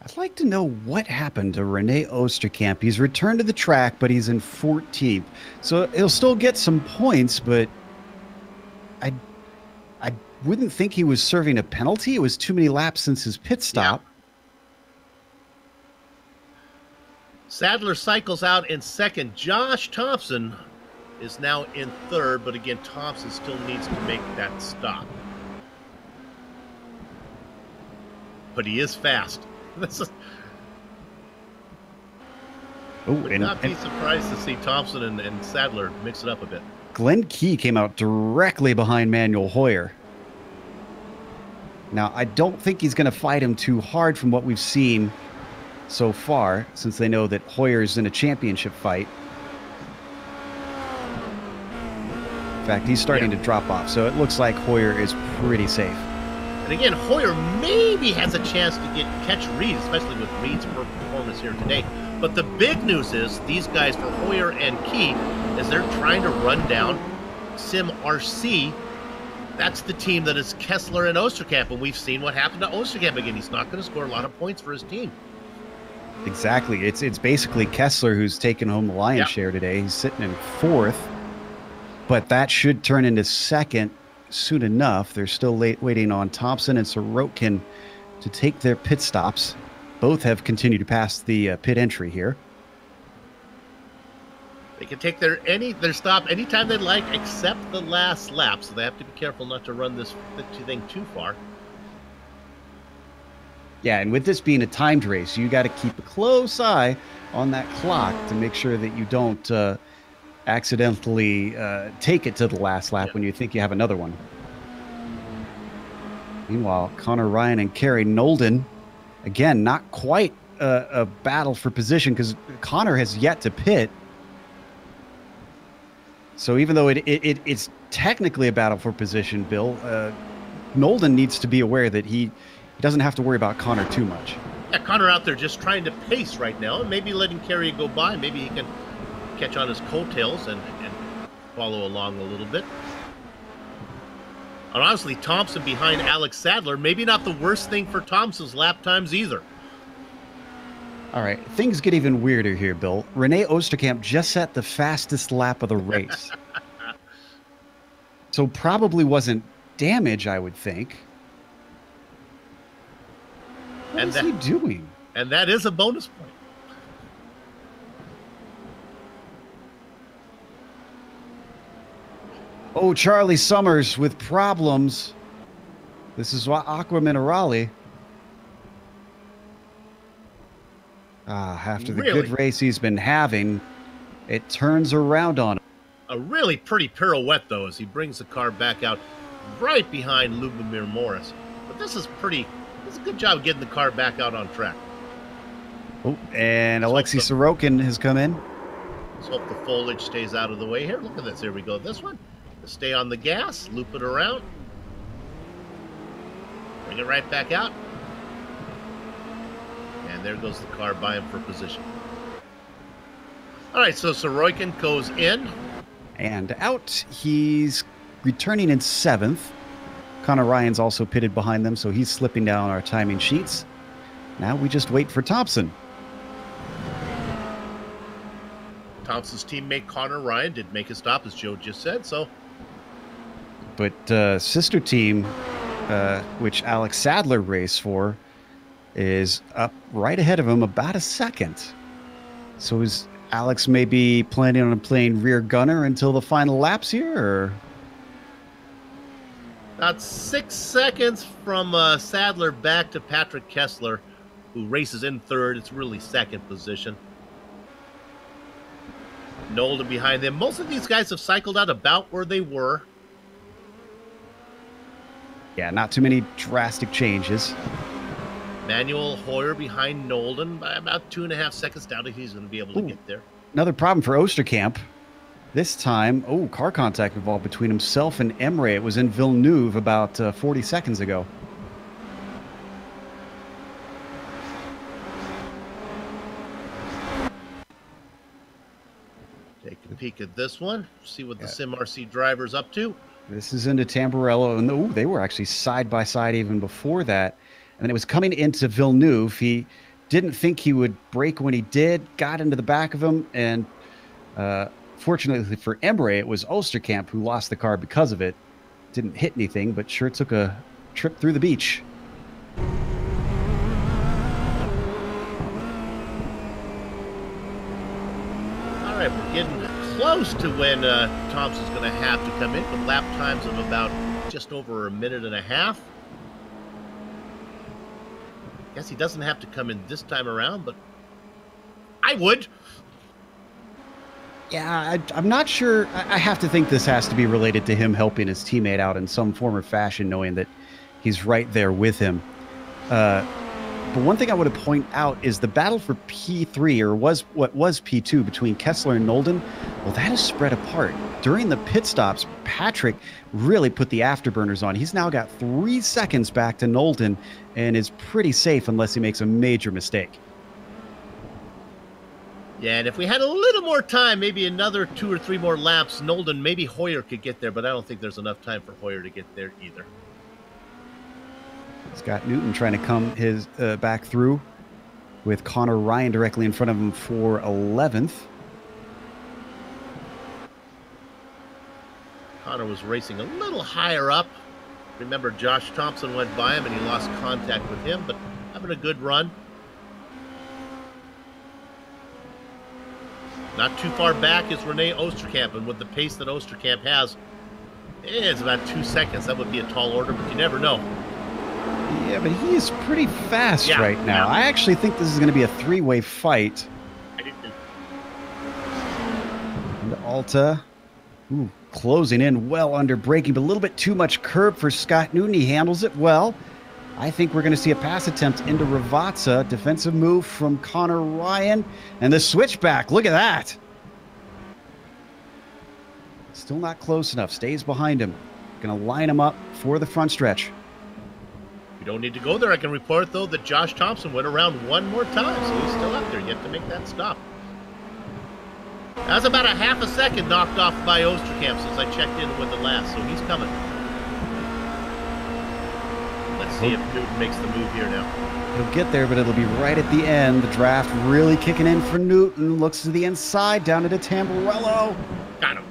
I'd like to know what happened to Rene Oosterkamp. He's returned to the track, but he's in 14th. So he'll still get some points, but I wouldn't think he was serving a penalty. It was too many laps since his pit stop. Yeah. Sadler cycles out in second. Josh Thompson is now in third, but again, Thompson still needs to make that stop. But he is fast. This is... Would not be surprised to see Thompson and Sadler mix it up a bit. Glenn Key came out directly behind Manuel Hoyer. Now, I don't think he's going to fight him too hard from what we've seen so far, since they know that Hoyer's in a championship fight. In fact, he's starting to drop off, so it looks like Hoyer is pretty safe. And again, Hoyer maybe has a chance to catch Reed, especially with Reed's performance here today. But the big news is these guys, for Hoyer and Key, is they're trying to run down SimRC. That's the team that is Kessler and Oosterkamp, and we've seen what happened to Oosterkamp again. He's not going to score a lot of points for his team. Exactly. It's basically Kessler who's taken home the lion's share today. He's sitting in fourth, but that should turn into second soon enough. They're still waiting on Thompson and Sorokin to take their pit stops. Both have continued to pass the pit entry here. They can take their stop anytime they like, except the last lap. So they have to be careful not to run this thing too far. Yeah, and with this being a timed race, you got to keep a close eye on that clock to make sure that you don't accidentally take it to the last lap when you think you have another one. Meanwhile, Connor Ryan and Kerry Nolden, again, not quite a battle for position because Connor has yet to pit. So even though it's technically a battle for position, Bill, Nolden needs to be aware that he doesn't have to worry about Connor too much. Yeah, Connor out there just trying to pace right now, and maybe letting Kerry go by. Maybe he can catch on his coattails and follow along a little bit. And honestly, Thompson behind Alex Sadler, maybe not the worst thing for Thompson's lap times either. All right, things get even weirder here, Bill. Rene Oosterkamp just set the fastest lap of the race. So probably wasn't damage, I would think. What is he doing? And that is a bonus point. Oh, Charlie Summers with problems. This is Aqua Minerale. After the good race he's been having, it turns around on him. A really pretty pirouette, though, as he brings the car back out right behind Lubomir Morris. But this is a good job getting the car back out on track. Oh, and Alexei Sorokin has come in. Let's hope the foliage stays out of the way here. Look at this. Here we go. This one. Stay on the gas. Loop it around. Bring it right back out. And there goes the car by him for position. All right, so Sorokin goes in. And out. He's returning in 7th. Connor Ryan's also pitted behind them, so he's slipping down our timing sheets. Now we just wait for Thompson. Thompson's teammate Connor Ryan did make a stop, as Joe just said, so. But sister team, which Alex Sadler raced for, is up right ahead of him about a second. So is Alex may be planning on playing rear gunner until the final laps here, or? About 6 seconds from Sadler back to Patrick Kessler, who races in third. It's really second position. Nolden behind them. Most of these guys have cycled out about where they were. Yeah, not too many drastic changes. Manuel Hoyer behind Nolden by about 2.5 seconds. Doubt if he's going to be able to get there. Another problem for Oosterkamp. This time, car contact involved between himself and Emre. It was in Villeneuve about 40 seconds ago. Take a peek at this one. See what the SimRC driver's up to. This is into Tamburello, and they were actually side by side even before that. And it was coming into Villeneuve. He didn't think he would brake when he did, got into the back of him, and fortunately for Emre, it was Oosterkamp who lost the car because of it. Didn't hit anything, but sure took a trip through the beach. All right, we're getting close to when Thompson's going to have to come in with lap times of about just over 1.5 minutes. Guess he doesn't have to come in this time around, but I would. Yeah, I'm not sure. I have to think this has to be related to him helping his teammate out in some form or fashion, knowing that he's right there with him. But one thing I want to point out is the battle for P3, or what was P2, between Kessler and Nolden. Well, that is spread apart. During the pit stops, Patrick really put the afterburners on. He's now got 3 seconds back to Nolden and is pretty safe unless he makes a major mistake. Yeah, and if we had a little more time, maybe another 2 or 3 more laps, Nolden, maybe Hoyer could get there, but I don't think there's enough time for Hoyer to get there either. Scott Newton trying to come his back through with Connor Ryan directly in front of him for 11th. Connor was racing a little higher up. Remember, Josh Thompson went by him and he lost contact with him, but having a good run. Not too far back is René Oosterkamp, and with the pace that Oosterkamp has, it's about 2 seconds. That would be a tall order, but you never know. Yeah, but he is pretty fast right now. I actually think this is going to be a 3-way fight. And Alta, closing in well under braking, but a little bit too much curb for Scott Newton. He handles it well. I think we're going to see a pass attempt into Ravazza. Defensive move from Connor Ryan. And the switchback. Look at that. Still not close enough. Stays behind him. Going to line him up for the front stretch. We don't need to go there. I can report, though, that Josh Thompson went around one more time, so he's still up there yet to make that stop. That's about a half a second knocked off by Oosterkamp since I checked in with the last, so he's coming. Let's see if Newton makes the move here now. He'll get there, but it'll be right at the end. The draft really kicking in for Newton. Looks to the inside, down into Tamburello. Got him.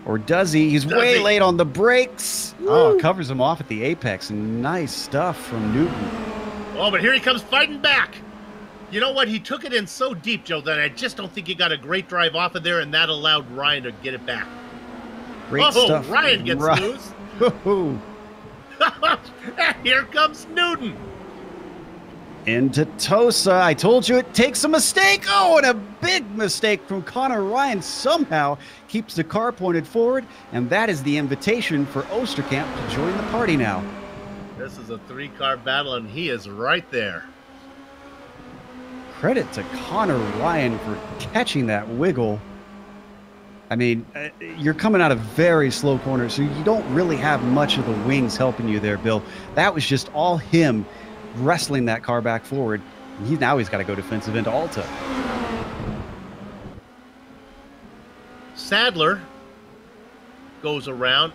Or does he? He's way late on the brakes. Woo. Oh, covers him off at the apex. Nice stuff from Newton. Oh, but here he comes fighting back. You know what? He took it in so deep, Joe, that I just don't think he got a great drive off of there, and that allowed Ryan to get it back. Great stuff. Ryan gets loose. Here comes Newton. Into Tosa. I told you it takes a mistake. Oh, and a big mistake from Connor Ryan somehow keeps the car pointed forward, and that is the invitation for Oosterkamp to join the party now. This is a 3-car battle, and he is right there. Credit to Connor Ryan for catching that wiggle. I mean, you're coming out of very slow corners, so you don't really have much of the wings helping you there, Bill. That was just all him wrestling that car back forward. Now he's got to go defensive into Alta. Sadler goes around.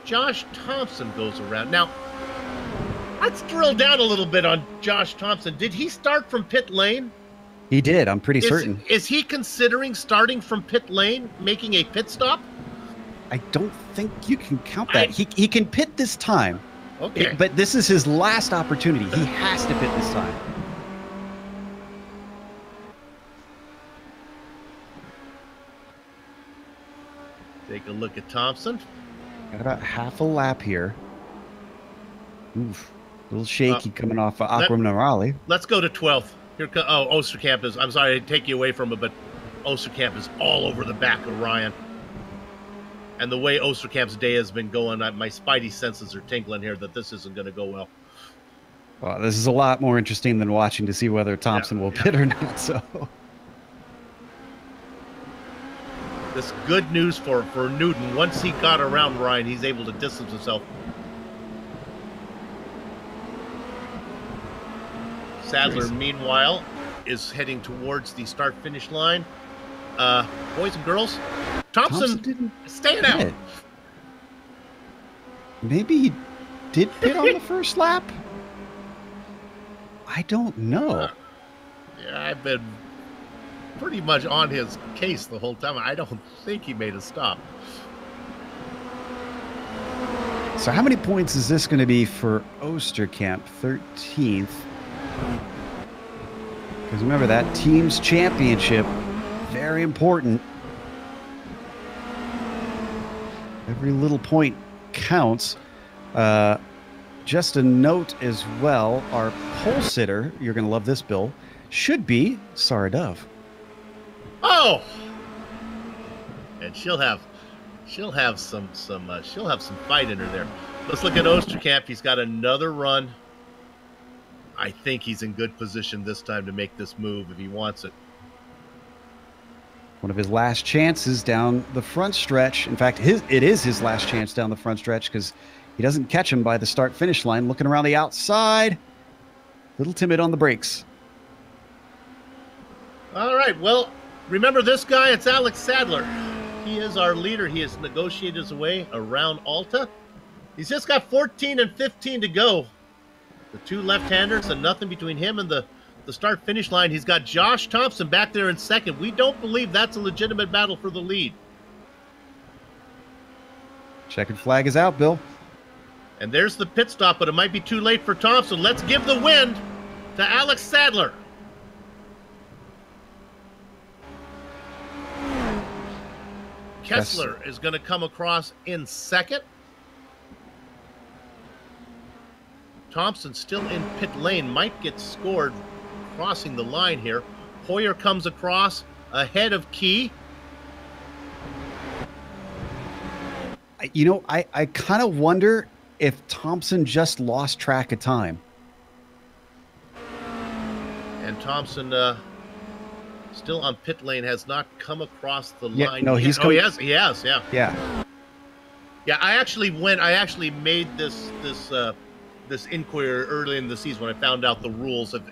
Josh Thompson goes around. Now, let's drill down a little bit on Josh Thompson. Did he start from pit lane? He did. I'm pretty certain. Is he considering starting from pit lane, making a pit stop? I don't think you can count that. He can pit this time. Okay. But this is his last opportunity. He has to pit this time. Take a look at Thompson. Got about half a lap here. Oof. A little shaky coming off of Aqua Minerale. Let's go to 12th. Here, Oosterkamp is. I'm sorry to take you away from it, but Oosterkamp is all over the back of Ryan. And the way Oosterkamp's day has been going, my spidey senses are tingling here that this isn't going to go well. Well, this is a lot more interesting than watching to see whether Thompson will pit or not. So, this good news for Newton. Once he got around Ryan, he's able to distance himself. Sadler, meanwhile, is heading towards the start-finish line. Boys and girls, Thompson didn't staying out. Maybe he did pit on the first lap? I don't know. Yeah, I've been pretty much on his case the whole time. I don't think he made a stop. So how many points is this going to be for Oosterkamp? 13th. Because remember, that team's championship, very important. Every little point counts. Just a note as well, our pole sitter, you're going to love this, Bill, should be Sarah Dove. Oh! And she'll have some fight in her there. Let's look at Oosterkamp. He's got another run. I think he's in good position this time to make this move if he wants it. One of his last chances down the front stretch. In fact, it is his last chance down the front stretch because he doesn't catch him by the start-finish line. Looking around the outside. Little timid on the brakes. All right, well, remember this guy? It's Alex Sadler. He is our leader. He has negotiated his way around Alta. He's just got 14 and 15 to go. The two left-handers and nothing between him and the start-finish line. He's got Josh Thompson back there in second. We don't believe that's a legitimate battle for the lead. Checkered flag is out, Bill. And there's the pit stop, but it might be too late for Thompson. Let's give the win to Alex Sadler. Kessler is going to come across in second. Thompson still in pit lane, might get scored crossing the line here. Hoyer comes across ahead of Key. You know, I kind of wonder if Thompson just lost track of time. And Thompson still on pit lane, has not come across the line. No, he's he has, yeah. Yeah, I actually made this inquiry early in the season when I found out the rules of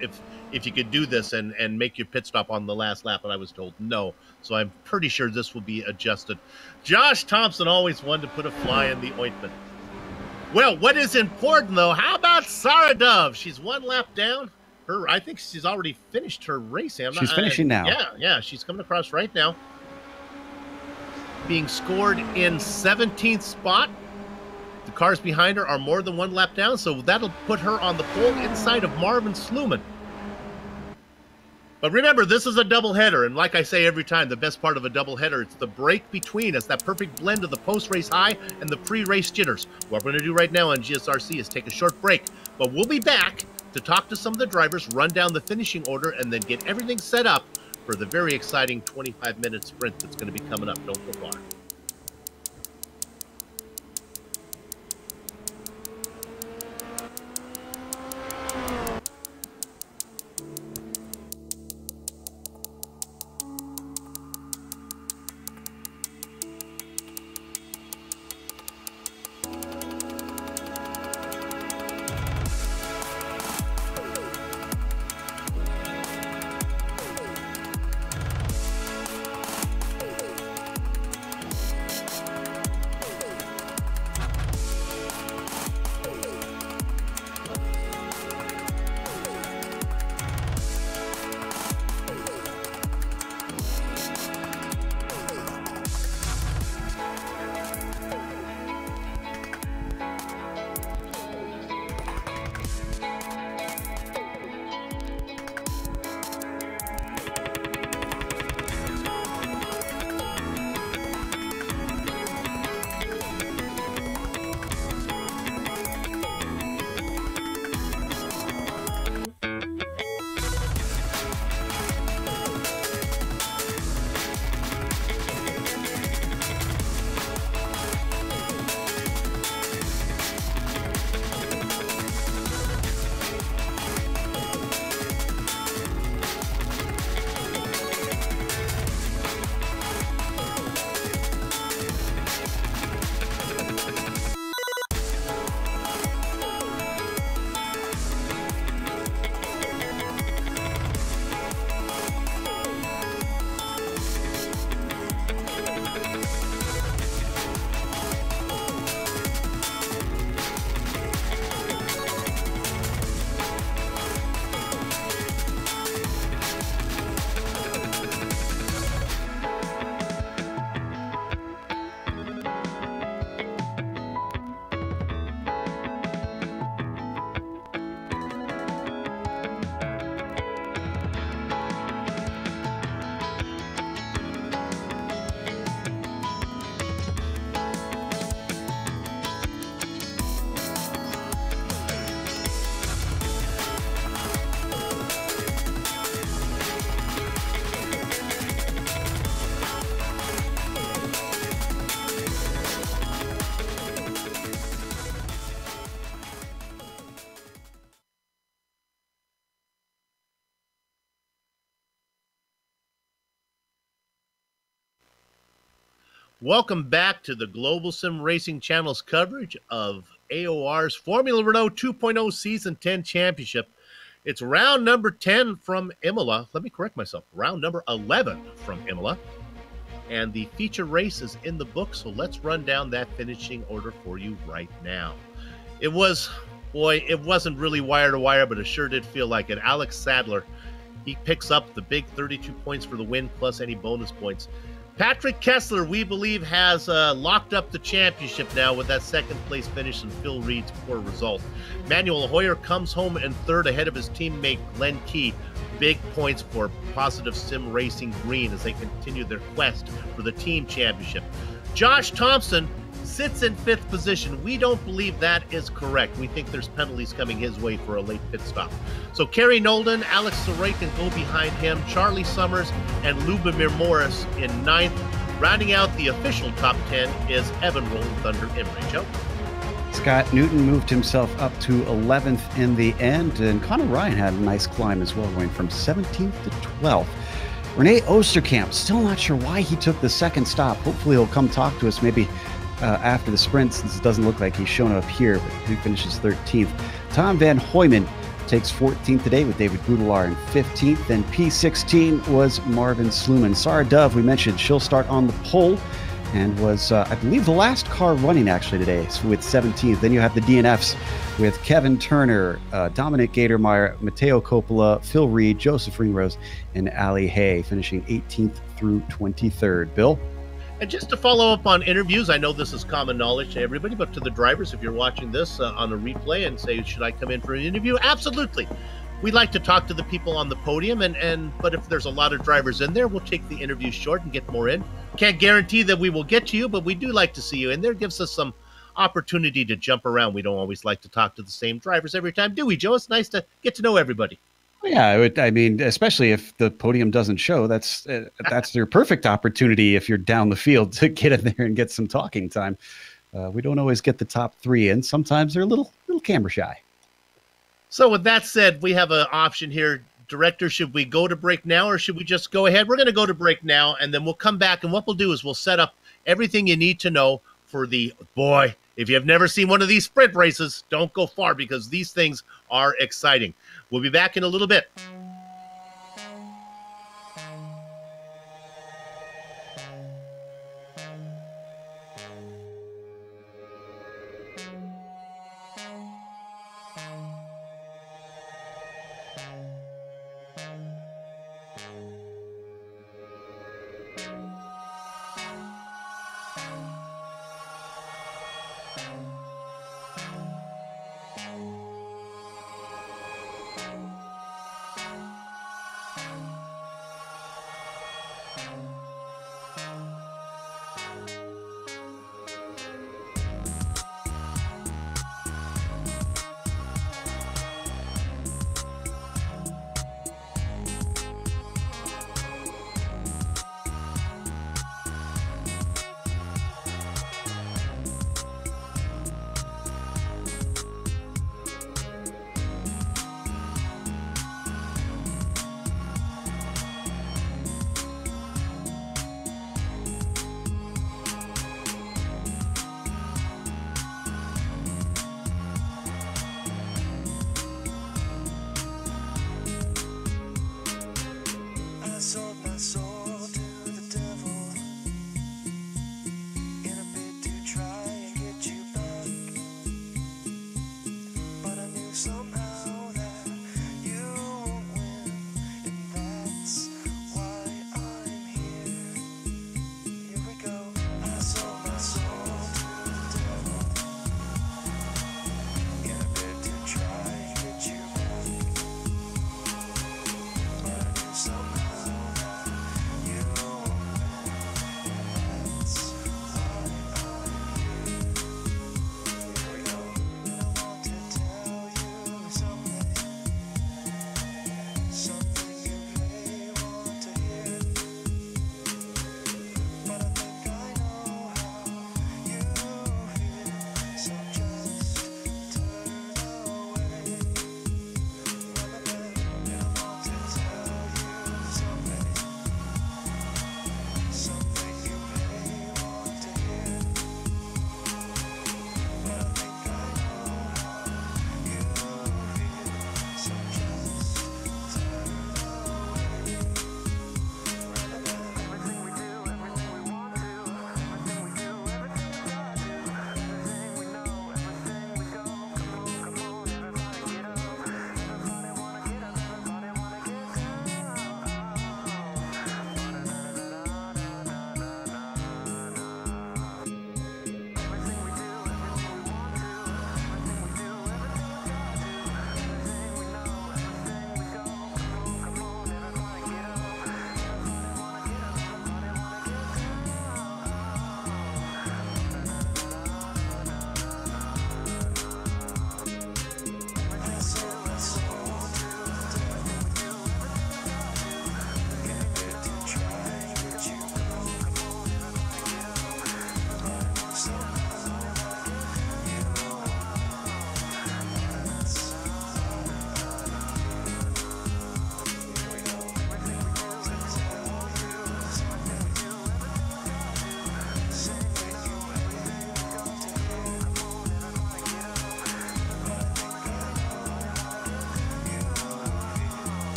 if you could do this and make your pit stop on the last lap, and I was told no. So I'm pretty sure this will be adjusted. Josh Thompson always wanted to put a fly in the ointment. Well, what is important though, how about Sarah Dove? She's one lap down. I think she's already finished her race. She's finishing now. Yeah, she's coming across right now. Being scored in 17th spot. The cars behind her are more than one lap down, so that'll put her on the pole inside of Marvin Sluman. But remember, this is a doubleheader, and like I say every time, the best part of a doubleheader, it's the break between. It's that perfect blend of the post-race high and the pre-race jitters. What we're going to do right now on GSRC is take a short break, but we'll be back to talk to some of the drivers, run down the finishing order, and then get everything set up for the very exciting 25-minute sprint that's going to be coming up. Don't go far. Welcome back to the Global Sim Racing Channel's coverage of AOR's Formula Renault 2.0 Season 10 Championship. It's round number 10 from Imola. Let me correct myself. Round number 11 from Imola. And the feature race is in the book, so let's run down that finishing order for you right now. It wasn't really wire to wire, but it sure did feel like it. Alex Sadler, he picks up the big 32 points for the win, plus any bonus points. Patrick Kessler, we believe, has locked up the championship now with that second place finish and Phil Reed's poor result. Manuel Hoyer comes home in third ahead of his teammate Glenn Key. Big points for Positive Sim Racing Green as they continue their quest for the team championship. Josh Thompson sits in fifth position. We don't believe that is correct. We think there's penalties coming his way for a late pit stop. So Kerry Nolden, Alex Sorokin go behind him, Charlie Summers, and Lubomir Morris in ninth. Rounding out the official top 10 is Evan Rolling Thunder Emery. Joe? Scott Newton moved himself up to 11th in the end, and Connor Ryan had a nice climb as well, going from 17th to 12th. Rene Osterkamp, still not sure why he took the second stop. Hopefully he'll come talk to us maybe after the sprint, since it doesn't look like he's shown up here, but he finishes 13th. Tom Van Hoyman takes 14th today with David Goudelaar in 15th. Then P16 was Marvin Sluman. Sarah Dove, we mentioned, she'll start on the pole and was, I believe, the last car running actually today with 17th. Then you have the DNFs with Kevin Turner, Dominic Gatormeyer, Matteo Coppola, Phil Reed, Joseph Ringrose, and Ali Hay, finishing 18th through 23rd. Bill? And just to follow up on interviews, I know this is common knowledge to everybody, but to the drivers, if you're watching this on a replay and say, should I come in for an interview? Absolutely. We like to talk to the people on the podium, but if there's a lot of drivers in there, we'll take the interview short and get more in. Can't guarantee that we will get to you, but we do like to see you in there. Gives us some opportunity to jump around. We don't always like to talk to the same drivers every time, do we, Joe? It's nice to get to know everybody. Yeah, I mean, especially if the podium doesn't show, that's their perfect opportunity if you're down the field to get in there and get some talking time. We don't always get the top three in. Sometimes they're a little camera shy. So with that said, we have an option here. Director, should we go to break now or should we just go ahead? We're going to go to break now, and then we'll come back, and what we'll do is we'll set up everything you need to know for the, boy, if you have never seen one of these sprint races, don't go far because these things are exciting. We'll be back in a little bit.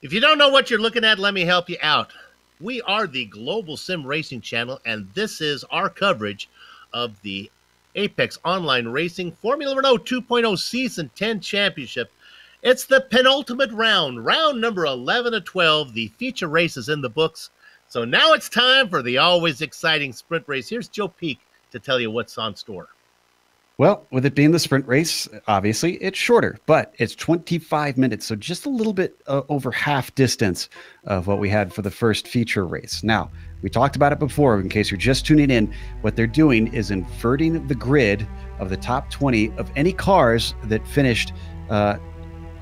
If you don't know what you're looking at, let me help you out. We are the Global Sim Racing channel, and this is our coverage of the Apex Online Racing Formula Renault 2.0 Season 10 Championship. It's the penultimate round, round number 11 of 12. The feature race is in the books. So now it's time for the always exciting sprint race. Here's Joe Peak to tell you what's on store. Well, with it being the sprint race, obviously it's shorter, but it's 25 minutes, so just a little bit over half distance of what we had for the first feature race. Now, we talked about it before. In case you're just tuning in, what they're doing is inverting the grid of the top 20 of any cars that finished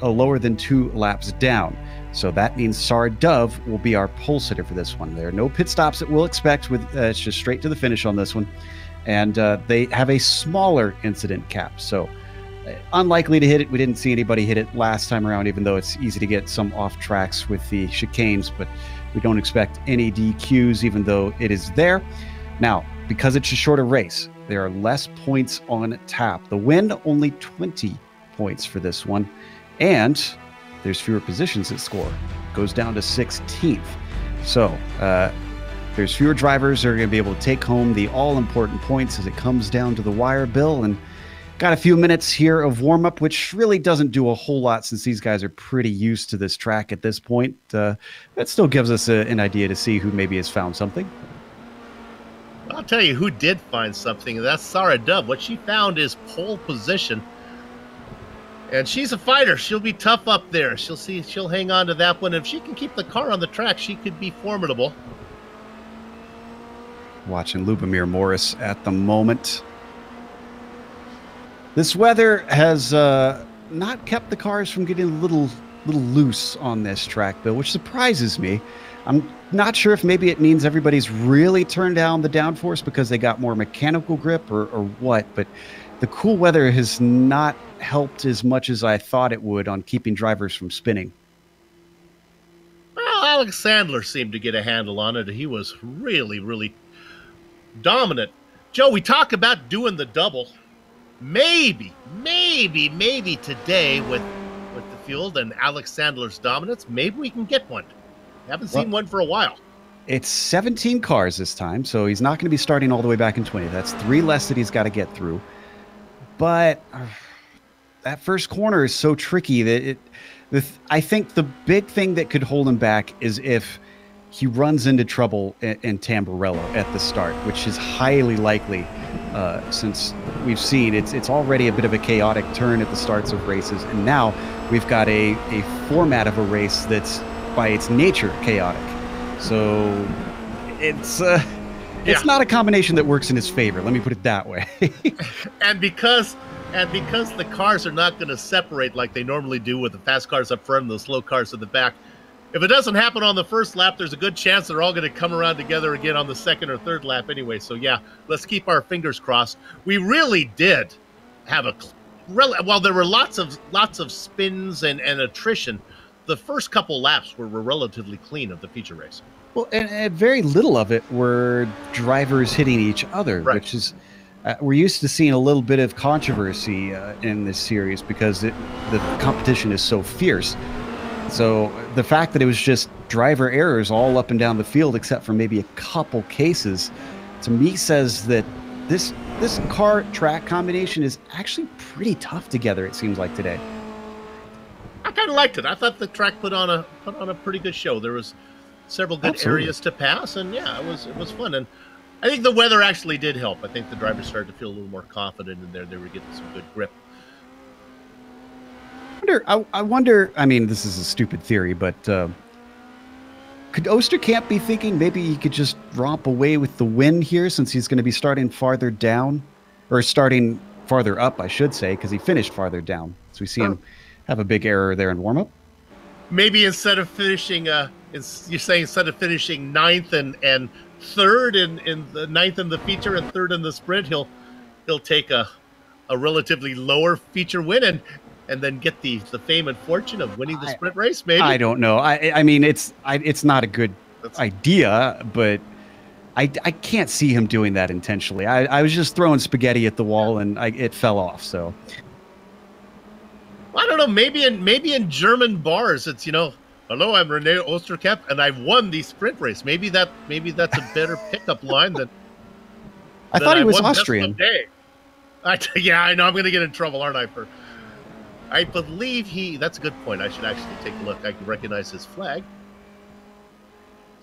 lower than 2 laps down. So that means Sarah Dove will be our pole sitter for this one. There are no pit stops that we'll expect. With it's just straight to the finish on this one. And they have a smaller incident cap, so unlikely to hit it. We didn't see anybody hit it last time around, even though it's easy to get some off tracks with the chicanes, but we don't expect any DQs, even though it is there. Now, because it's a shorter race, there are less points on tap. The win, only 20 points for this one, and there's fewer positions at score. It goes down to 16th. So, there's fewer drivers that are going to be able to take home the all-important points as it comes down to the wire, Bill. And got a few minutes here of warm-up, which really doesn't do a whole lot since these guys are pretty used to this track at this point. That still gives us an idea to see who maybe has found something. I'll tell you who did find something, and that's Sarah Dove. What she found is pole position. And she's a fighter. She'll be tough up there. She'll hang on to that one. If she can keep the car on the track, she could be formidable. Watching Lubomir Morris at the moment. This weather has not kept the cars from getting a little loose on this track, Bill, which surprises me. I'm not sure if maybe it means everybody's really turned down the downforce because they got more mechanical grip or what, but the cool weather has not helped as much as I thought it would on keeping drivers from spinning. Well, Alex Sandler seemed to get a handle on it. He was really dominant. Joe, we talk about doing the double. Maybe today with the field and Alex Sandler's dominance, maybe we can get one. Haven't seen one for a while. It's 17 cars this time, so he's not going to be starting all the way back in 20. That's 3 less that he's got to get through. But that first corner is so tricky that I think the big thing that could hold him back is if he runs into trouble in Tamburello at the start, which is highly likely since we've seen it's already a bit of a chaotic turn at the starts of races. And now we've got a format of a race that's by its nature chaotic. So it's not a combination that works in his favor. Let me put it that way. And because the cars are not going to separate like they normally do with the fast cars up front and the slow cars at the back, if it doesn't happen on the first lap, there's a good chance they're all going to come around together again on the second or third lap anyway. So, yeah, let's keep our fingers crossed. We really did have there were lots of spins and attrition. The first couple laps were relatively clean of the feature race. Well, and very little of it were drivers hitting each other, right, which is we're used to seeing a little bit of controversy in this series because the competition is so fierce. So the fact that it was just driver errors all up and down the field, except for maybe a couple cases, to me says that this car track combination is actually pretty tough together. It seems like today. I kind of liked it. I thought the track put on a pretty good show. There was several good areas to pass, and yeah, it was fun. And I think the weather actually did help. I think the drivers started to feel a little more confident in there. They were getting some good grip. I wonder, I mean, this is a stupid theory, but could Oosterkamp be thinking maybe he could just romp away with the win here since he's going to be starting farther down, or starting farther up, I should say, because he finished farther down. So we see him have a big error there in warm-up. Maybe instead of finishing, you're saying instead of finishing 9th and 3rd in the 9th in the feature and 3rd in the sprint, he'll take a relatively lower feature win and then get the fame and fortune of winning the sprint race, maybe? I don't know. I mean, it's not a good idea, but I can't see him doing that intentionally. I was just throwing spaghetti at the wall, and it fell off, so. I don't know. Maybe in German bars, it's, a Hello, I'm Rene Osterkamp, and I've won the sprint race. Maybe that's a better pickup line than. I thought he was Austrian. Yeah, I know. I'm going to get in trouble, aren't I? I believe that's a good point. I should actually take a look. I can recognize his flag.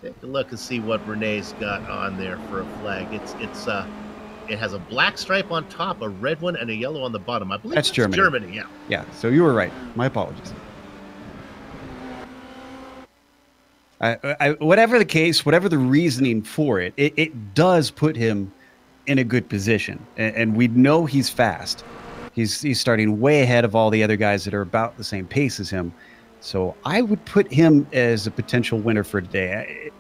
Take a look and see what Rene's got on there for a flag. It has a black stripe on top, a red one, and a yellow on the bottom. I believe that's Germany. Germany, yeah. Yeah, so you were right. My apologies. Whatever the case, whatever the reasoning for it, it does put him in a good position. And we know he's fast. He's starting way ahead of all the other guys that are about the same pace as him. So I would put him as a potential winner for today.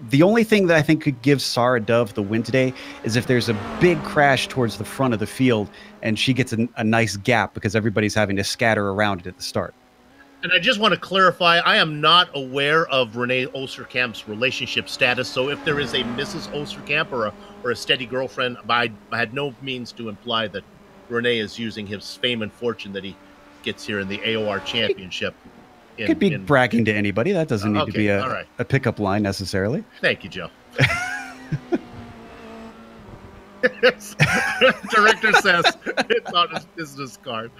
The only thing that I think could give Sarah Dove the win today is if there's a big crash towards the front of the field and she gets a nice gap because everybody's having to scatter around it at the start. And I just want to clarify, I am not aware of Rene Osterkamp's relationship status. So if there is a Mrs. Osterkamp or a steady girlfriend, I had no means to imply that Rene is using his fame and fortune that he gets here in the AOR Championship. Could be bragging to anybody. That doesn't need to be a pickup line necessarily. Thank you, Joe. Director says it's on his business card.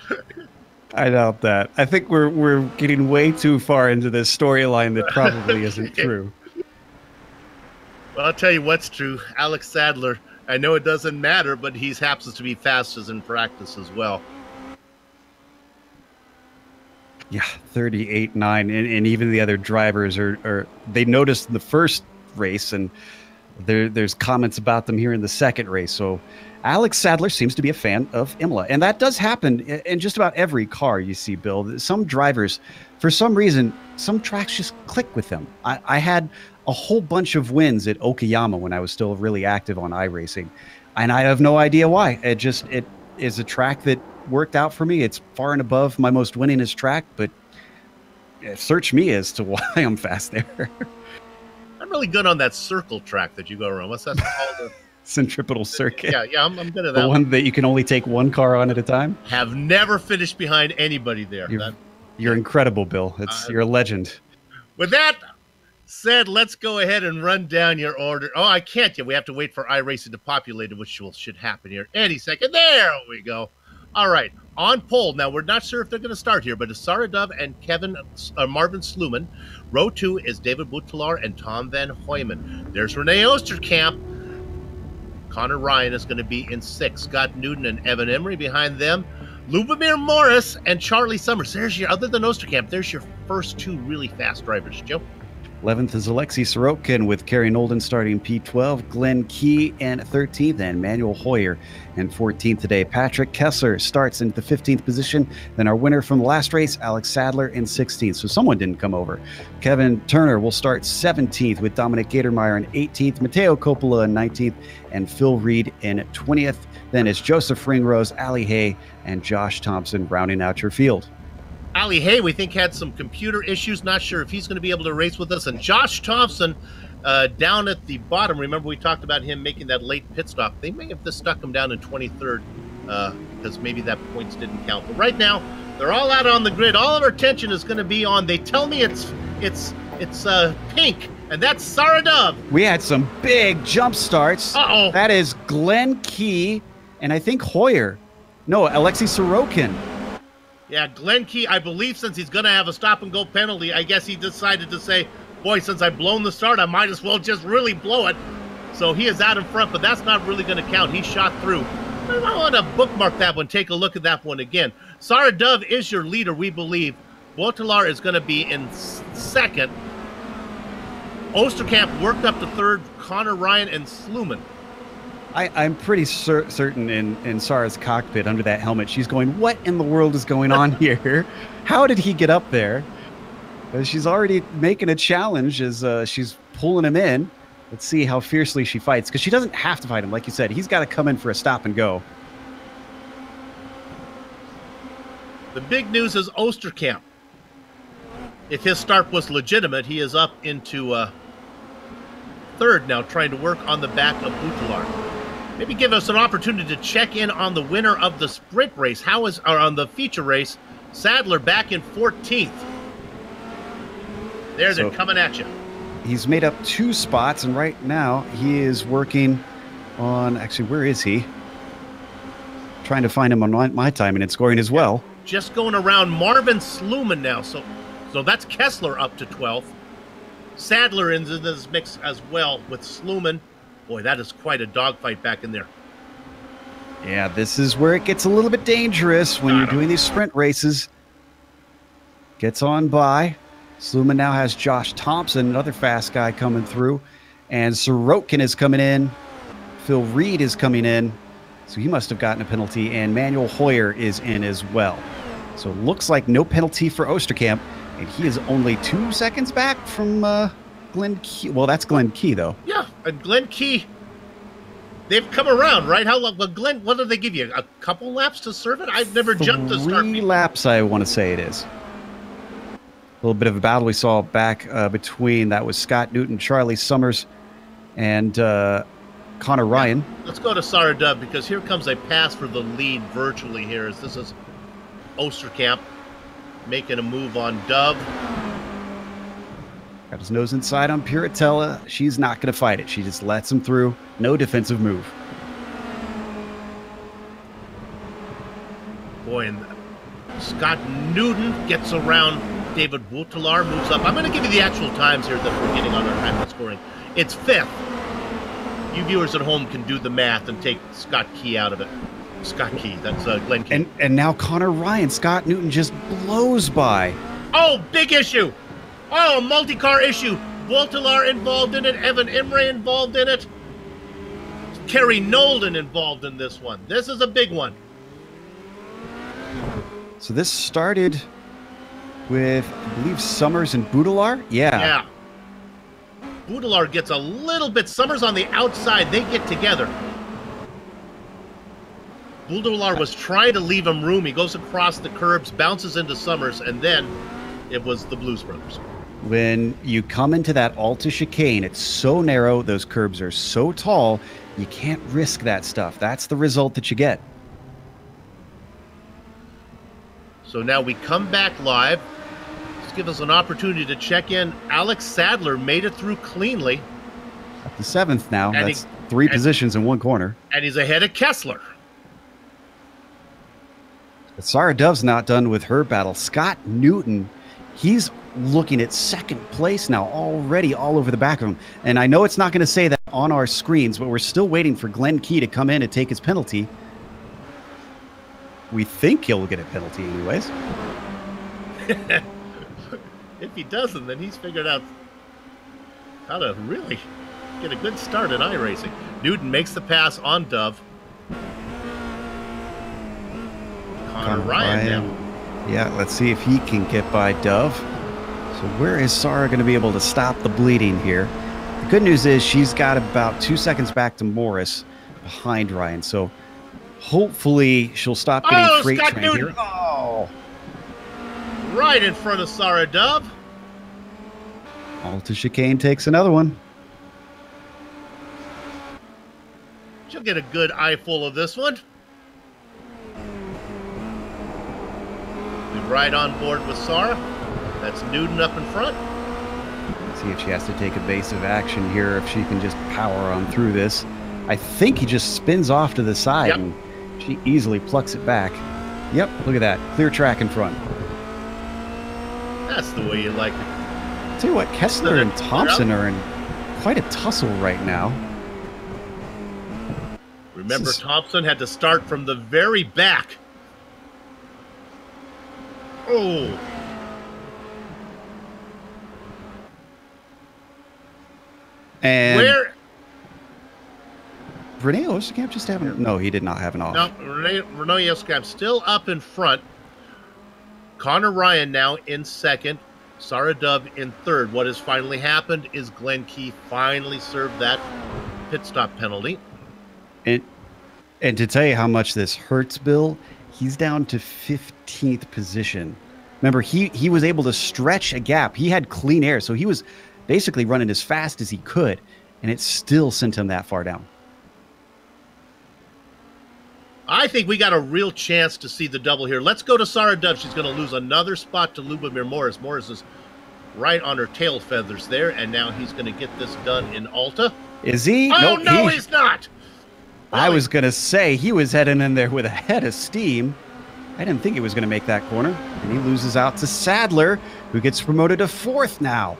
I doubt that. I think we're getting way too far into this storyline that probably isn't true. Well, I'll tell you what's true. Alex Sadler, I know it doesn't matter, but he happens to be fastest in practice as well. Yeah, 38.9, and even the other drivers are they noticed in the first race, and there's comments about them here in the second race. So Alex Sadler seems to be a fan of Imola, and that does happen in just about every car you see, Bill. Some drivers, for some reason, some tracks just click with them. I had a whole bunch of wins at Okayama when I was still really active on iRacing, and I have no idea why. It is a track that worked out for me. It's far and above my most winningest track, but search me as to why I'm fast there. I'm really good on that circle track that you go around. What's that called? Centripetal circuit. Yeah, I'm good at that. The one that you can only take one car on at a time. Have never finished behind anybody there. You're incredible, Bill. You're a legend. With that said, let's go ahead and run down your order. Oh, I can't yet. We have to wait for iRacing to populate it, which should happen here any second. There we go. All right, on pole. Now, we're not sure if they're going to start here, but it's Sarah Dove and Marvin Sluman. Row 2 is David Boutellard and Tom Van Hoyman. There's Rene Osterkamp. Connor Ryan is going to be in 6. Scott Newton and Evan Emery behind them. Lubomir Morris and Charlie Summers. Other than Osterkamp, there's your first 2 really fast drivers. Joe? 11th is Alexei Sorokin with Kerry Nolden starting P12, Glenn Key in 13th, and Manuel Hoyer in 14th today. Patrick Kessler starts into the 15th position. Then our winner from the last race, Alex Sadler, in 16th. So someone didn't come over. Kevin Turner will start 17th with Dominic Gatermeyer in 18th, Matteo Coppola in 19th, and Phil Reed in 20th. Then it's Joseph Ringrose, Ali Hay, and Josh Thompson rounding out your field. Ali Hay, we think, had some computer issues. Not sure if he's going to be able to race with us. And Josh Thompson down at the bottom. Remember, we talked about him making that late pit stop. They may have just stuck him down in 23rd because maybe that points didn't count. But right now, they're all out on the grid. All of our attention is going to be on. They tell me it's pink, and that's Sarah Dove. We had some big jump starts. Uh-oh. That is Glenn Key, and I think Hoyer. No, Alexei Sorokin. Yeah, Glenn Key, I believe since he's going to have a stop-and-go penalty, I guess he decided to say, boy, since I've blown the start, I might as well just really blow it. So he is out in front, but that's not really going to count. He shot through. I want to bookmark that one, take a look at that one again. Sarah Dove is your leader, we believe. Boutellard is going to be in 2nd. Osterkamp worked up to 3rd. Connor Ryan and Sluman. I'm pretty certain in Sarah's cockpit under that helmet, she's going, what in the world is going on here? How did he get up there? She's already making a challenge as she's pulling him in. Let's see how fiercely she fights, because she doesn't have to fight him. Like you said, he's got to come in for a stop and go. The big news is Osterkamp. If his start was legitimate, he is up into 3rd now, trying to work on the back of Boutellard. Maybe give us an opportunity to check in on the winner of the sprint race. On the feature race, Sadler back in 14th. There, they're coming at you. He's made up 2 spots, and right now he is working on... Actually, where is he? Trying to find him on my timing and scoring as well. Just going around Marvin Sluman now. So that's Kessler up to 12th. Sadler in this mix as well with Sluman. Boy, that is quite a dogfight back in there. Yeah, this is where it gets a little bit dangerous when you're doing these sprint races. Gets on by. Sluman now has Josh Thompson, another fast guy coming through. And Sorokin is coming in. Phil Reed is coming in. So he must have gotten a penalty. And Manuel Hoyer is in as well. So it looks like no penalty for Oosterkamp. And he is only 2 seconds back from Glenn Key. Well, that's Glenn Key, though. Yeah, and Glenn Key, they've come around, right? How long? Well, Glenn, what did they give you? A couple laps to serve it? I've never jumped to start. 3 laps, I want to say it is. A little bit of a battle we saw back between, that was Scott Newton, Charlie Summers, and Connor Ryan. Let's go to Sarah Dove, because here comes a pass for the lead virtually here. As this is Oosterkamp making a move on Dove. Got his nose inside on Piratella. She's not going to fight it. She just lets him through. No defensive move. Boy, and Scott Newton gets around David Boutellard, moves up. I'm going to give you the actual times here that we're getting on our time scoring. It's 5th. You viewers at home can do the math and take Scott Key out of it. Scott Key, that's Glenn Key. And now Connor Ryan. Scott Newton just blows by. Oh, big issue. Oh, multi-car issue. Boutellard involved in it. Evan Imre involved in it. Kerry Nolden involved in this one. This is a big one. So this started with, I believe, Summers and Boutellard? Yeah. Boutellard gets a little bit. Summers on the outside. They get together. Boutellard was trying to leave him room. He goes across the curbs, bounces into Summers, and then it was the Blues Brothers. When you come into that Alta chicane, it's so narrow, those curbs are so tall, you can't risk that stuff. That's the result that you get. So now we come back live. Let's give us an opportunity to check in. Alex Sadler made it through cleanly. Up to 7th now. That's 3 positions in 1 corner. And he's ahead of Kessler. But Sarah Dove's not done with her battle. Scott Newton, he's looking at 2nd place now, already all over the back of him. And I know it's not going to say that on our screens, but we're still waiting for Glenn Key to come in and take his penalty. We think he'll get a penalty anyways. If he doesn't, then he's figured out how to really get a good start in iRacing. Newton makes the pass on Dove. Connor Ryan now. Yeah, let's see if he can get by Dove. So where is Sarah going to be able to stop the bleeding here? The good news is she's got about 2 seconds back to Morris behind Ryan. So hopefully she'll stop getting freight trained here. Oh! Right in front of Sarah Dove. Alta chicane takes another one. She'll get a good eyeful of this one. Right on board with Sarah. That's Newton up in front. Let's see if she has to take evasive action here, if she can just power on through this. I think he just spins off to the side and she easily plucks it back. Yep, look at that. Clear track in front. That's the way you like it. Tell you what, Kessler and Thompson are in quite a tussle right now. Remember, Thompson had to start from the very back. Oh. And where? Renault Oosterkamp just having... No, he did not have an off. No, Renault Oosterkamp still up in front. Connor Ryan now in 2nd. Sarah Dove in 3rd. What has finally happened is Glenn Key finally served that pit stop penalty. And to tell you how much this hurts, Bill, he's down to 15th position. Remember, he was able to stretch a gap. He had clean air, so he was basically running as fast as he could, and it still sent him that far down. I think we got a real chance to see the double here. Let's go to Sarah Dove. She's going to lose another spot to Lubomir Morris. Morris is right on her tail feathers there, and now he's going to get this done in Alta. Is he? Oh, Nope, no, he's not. I was going to say he was heading in there with a head of steam. I didn't think he was going to make that corner. And he loses out to Sadler, who gets promoted to 4th now.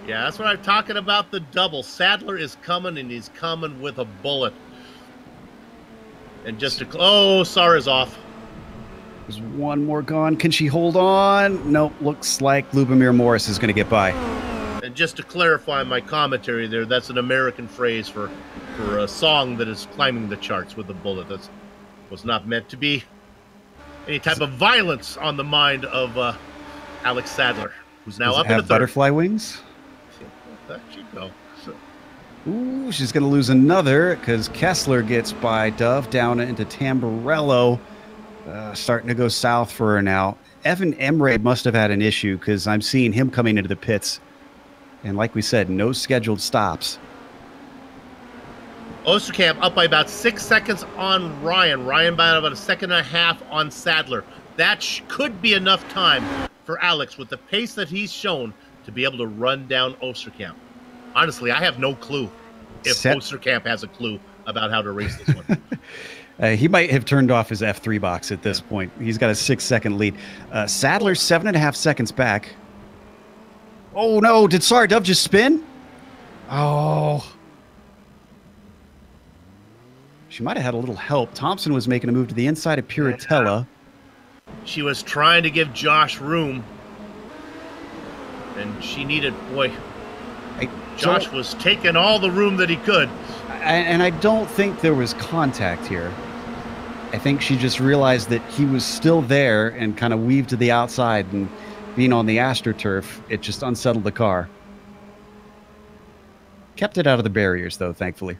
Yeah, that's what I'm talking about, the double. Sadler is coming, and he's coming with a bullet. And just to... Oh, Sara's off. There's one more gone. Can she hold on? Nope, looks like Lubomir Morris is going to get by. And just to clarify my commentary there, that's an American phrase for a song that is climbing the charts with a bullet. That was not meant to be any type of violence on the mind of Alex Sadler, who's now up in the 3rd. Butterfly wings? That should go. So. Ooh, she's going to lose another because Kessler gets by Dove down into Tamburello. Starting to go south for her now. Evan Emre must have had an issue because I'm seeing him coming into the pits. And like we said, no scheduled stops. Osterkamp up by about 6 seconds on Ryan. Ryan by about a second and a half on Sadler. That could be enough time for Alex with the pace that he's shown to be able to run down Osterkamp. Honestly, I have no clue if Osterkamp has a clue about how to race this one. He might have turned off his F3 box at this point. He's got a 6-second lead. Sadler 7.5 seconds back. Oh no, did Sarah Dove just spin? Oh. She might have had a little help. Thompson was making a move to the inside of Piratella. She was trying to give Josh room. And she needed, boy, Josh was taking all the room that he could. And I don't think there was contact here. I think she just realized that he was still there and kind of weaved to the outside, and being on the AstroTurf, it just unsettled the car. Kept it out of the barriers, though, thankfully.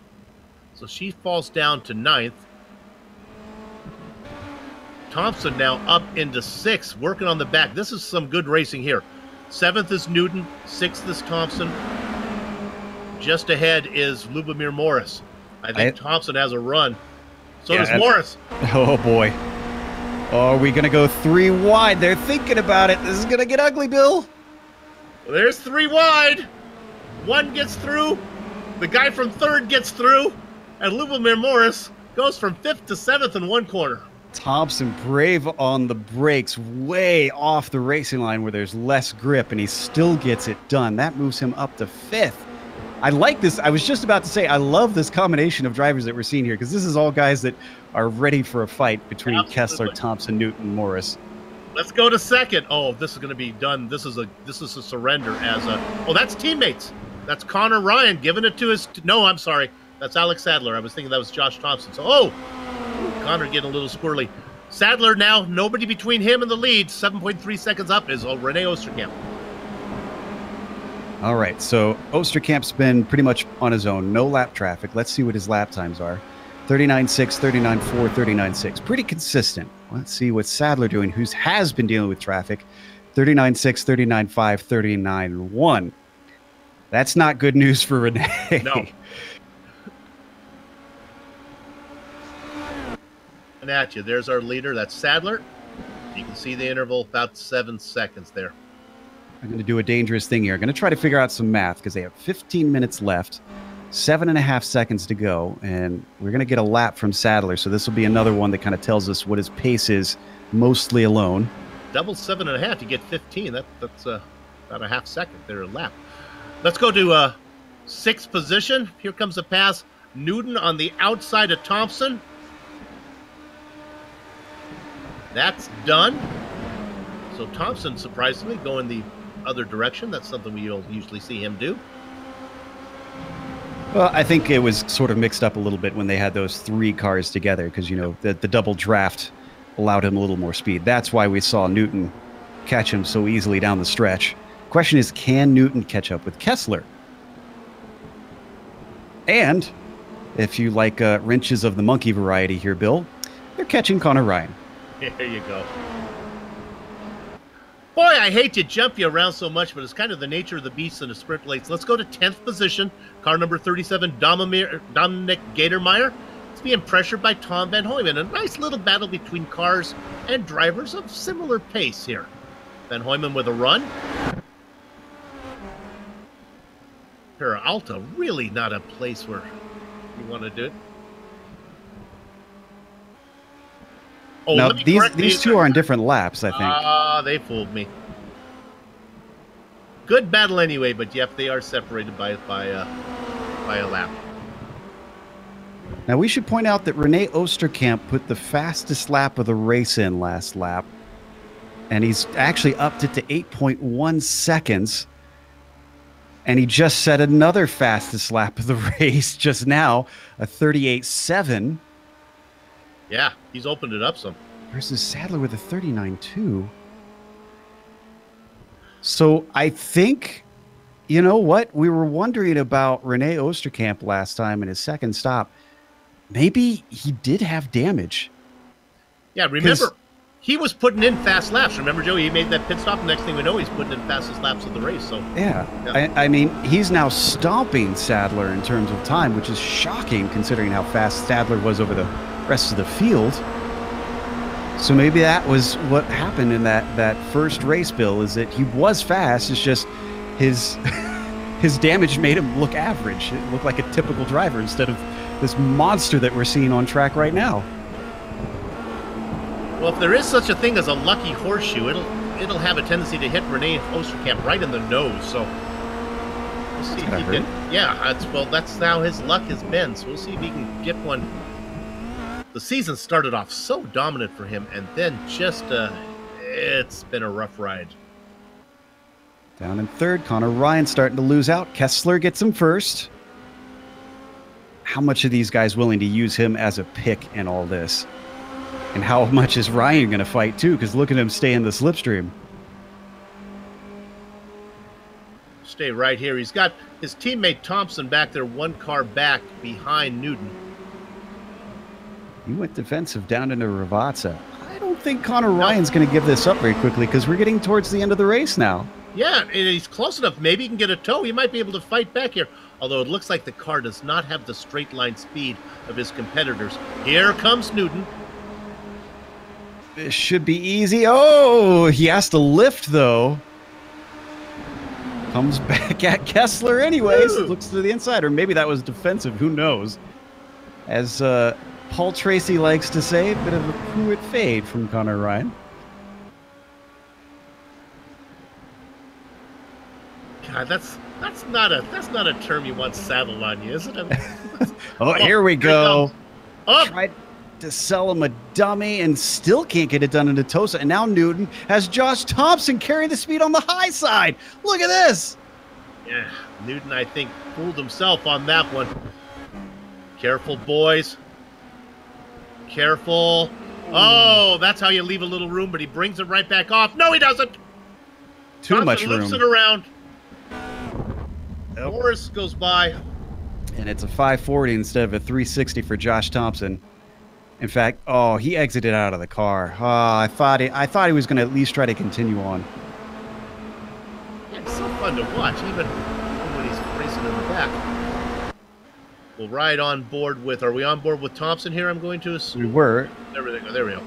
So she falls down to 9th. Thompson now up into 6th, working on the back. This is some good racing here. 7th is Newton, 6th is Thompson. Just ahead is Lubomir Morris. I think Thompson has a run. So does Morris. Oh, boy. Oh, are we going to go 3 wide? They're thinking about it. This is going to get ugly, Bill. Well, there's 3 wide. 1 gets through. The guy from 3rd gets through. And Lubomir Morris goes from 5th to 7th in 1 corner. Thompson brave on the brakes, way off the racing line where there's less grip, and he still gets it done. That moves him up to 5th. I like this. I was just about to say, I love this combination of drivers that we're seeing here, because this is all guys that are ready for a fight between Kessler, Thompson, Newton, Morris. Let's go to 2nd. Oh, this is going to be done. This is a surrender as a... Oh, that's teammates. That's Connor Ryan giving it to his... No, I'm sorry. That's Alex Sadler. I was thinking that was Josh Thompson. So, Connor getting a little squirrely. Sadler now, nobody between him and the lead. 7.3 seconds up is Rene Osterkamp. All right, so Osterkamp's been pretty much on his own. No lap traffic. Let's see what his lap times are. 39.6, 39.4, 39.6. Pretty consistent. Let's see what Sadler doing, who has been dealing with traffic. 39.6, 39.5, 39.1. That's not good news for Rene. No. And at you, there's our leader. That's Sadler. You can see the interval, about 7 seconds there. I'm going to do a dangerous thing here. I'm going to try to figure out some math because they have 15 minutes left, 7.5 seconds to go, and we're going to get a lap from Sadler. So this will be another one that kind of tells us what his pace is, mostly alone. Double 7.5, you get 15. That's about a half second there, a lap. Let's go to 6th position. Here comes a pass. Newton on the outside of Thompson. That's done. So Thompson, surprisingly, going the other direction. That's something we don't usually see him do. Well, I think it was sort of mixed up a little bit when they had those 3 cars together because, you know, the double draft allowed him a little more speed. That's why we saw Newton catch him so easily down the stretch. Question is, can Newton catch up with Kessler? And if you like wrenches of the monkey variety here, Bill, they're catching Connor Ryan. There you go. Boy, I hate to jump you around so much, but it's kind of the nature of the beast in the sprint race. Let's go to 10th position. Car number 37, Dominic Gatermeyer. It's being pressured by Tom Van Hoyman. A nice little battle between cars and drivers of similar pace here. Van Hoyman with a run. Peralta, really not a place where you want to do it. Oh, now these two are on different laps, I think. Ah, they fooled me. Good battle anyway, but yep, they are separated by a lap. Now we should point out that René Oosterkamp put the fastest lap of the race in last lap, and he's actually upped it to 8.1 seconds. And he just set another fastest lap of the race just now, a 38.7. Yeah, he's opened it up some. Versus Sadler with a 39.2. So I think, you know what? We were wondering about René Oosterkamp last time in his second stop. Maybe he did have damage. Yeah, remember, he was putting in fast laps. Remember, Joe, he made that pit stop. Next thing we know, he's putting in fastest laps of the race. So yeah. I mean, he's now stomping Sadler in terms of time, which is shocking considering how fast Sadler was over the rest of the field. So maybe that was what happened in that first race, Bill, is that he was fast. It's just his his damage made him look average. It looked like a typical driver instead of this monster that we're seeing on track right now. Well, if there is such a thing as a lucky horseshoe, it'll have a tendency to hit René Oosterkamp right in the nose. So we'll see if he can. Yeah, that's how his luck has been. So we'll see if he can get one. The season started off so dominant for him, and then just it's been a rough ride. Down in third, Connor Ryan starting to lose out. Kessler gets him first. How much are these guys willing to use him as a pick in all this? And how much is Ryan going to fight, too? Because look at him stay in the slipstream. Stay right here. He's got his teammate Thompson back there, one car back behind Newton. He went defensive down into Ravazza. I don't think Connor Ryan's going to give this up very quickly because we're getting towards the end of the race now. Yeah, and he's close enough. Maybe he can get a tow. He might be able to fight back here. Although it looks like the car does not have the straight line speed of his competitors. Here comes Newton. This should be easy. Oh, he has to lift, though. Comes back at Kessler anyways. Ooh. Looks to the inside. Or maybe that was defensive. Who knows? As Paul Tracy likes to say, a bit of a Pruitt fade from Connor Ryan. God, that's not a term you want saddled on you, is it? I mean, oh, here we go. Oh. Tried to sell him a dummy and still can't get it done into Tosa. And now Newton has Josh Thompson carry the speed on the high side. Look at this. Yeah, Newton, I think, fooled himself on that one. Careful, boys. Careful. Oh, that's how you leave a little room, but he brings it right back off. No, he doesn't. Too Thompson much room. loops it around. Yep. Morris goes by. And it's a 540 instead of a 360 for Josh Thompson. In fact, oh, he exited out of the car. Oh, I thought he was going to at least try to continue on. Yeah, it's so fun to watch, even when he's racing in the back. We'll ride on board with. Are we on board with Thompson here? I'm going to assume. We were. There we go. There we go.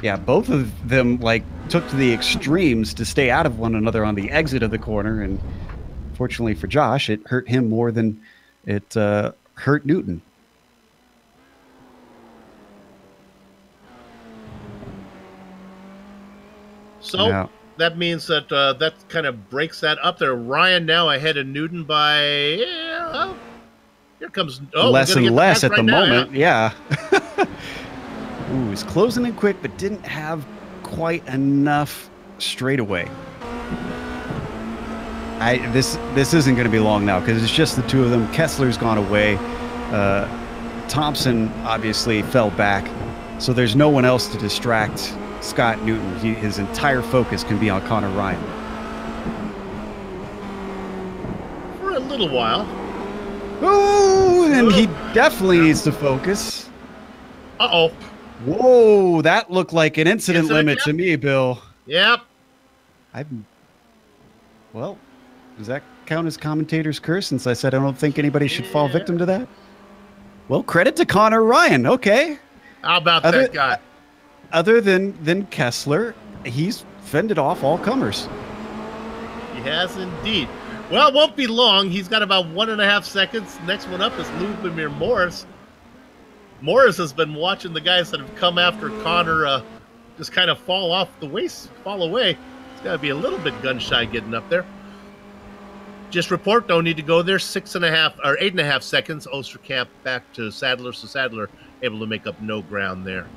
Yeah, both of them like took to the extremes to stay out of one another on the exit of the corner, and fortunately for Josh, it hurt him more than it hurt Newton. So now, that means that that kind of breaks that up there. Ryan now ahead of Newton by here comes less and less at right the now, moment. Yeah. Ooh, he's closing in quick, but didn't have quite enough straightaway. This isn't going to be long now because it's just the two of them. Kessler's gone away. Thompson obviously fell back, so there's no one else to distract Scott Newton. His entire focus can be on Connor Ryan. For a little while. Oh, and he definitely needs to focus. Uh-oh. Whoa, that looked like an incident limit to me, Bill. Yep. Well, does that count as commentator's curse since I said I don't think anybody should fall victim to that? Well, credit to Connor Ryan. Okay. How about that guy? Other than Kessler, he's fended off all comers. has indeed. Well, it won't be long. He's got about 1.5 seconds. Next one up is Lubomir Morris. Morris has been watching the guys that have come after Connor just kind of fall away. It's got to be a little bit gun shy getting up there. Just report, don't need to go there. 8.5 seconds. Osterkamp back to Sadler. So Sadler able to make up no ground there.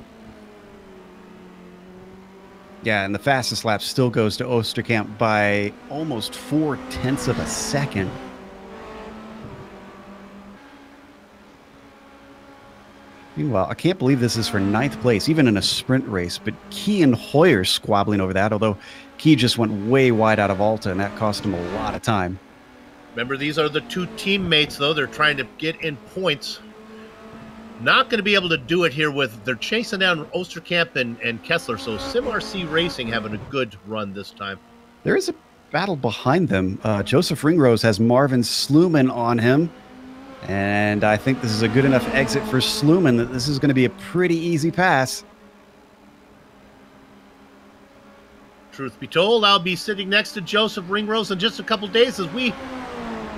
Yeah, and the fastest lap still goes to Osterkamp by almost 0.4 of a second. Meanwhile, I can't believe this is for 9th place, even in a sprint race. But Key and Hoyer squabbling over that, although Key just went way wide out of Alta, and that cost him a lot of time. Remember, these are the two teammates, though. They're trying to get in points. Not going to be able to do it here they're chasing down Osterkamp and Kessler, so SimRC Racing having a good run this time. There is a battle behind them. Joseph Ringrose has Marvin Sluman on him, and I think this is a good enough exit for Sluman that this is going to be a pretty easy pass. Truth be told, I'll be sitting next to Joseph Ringrose in just a couple days as we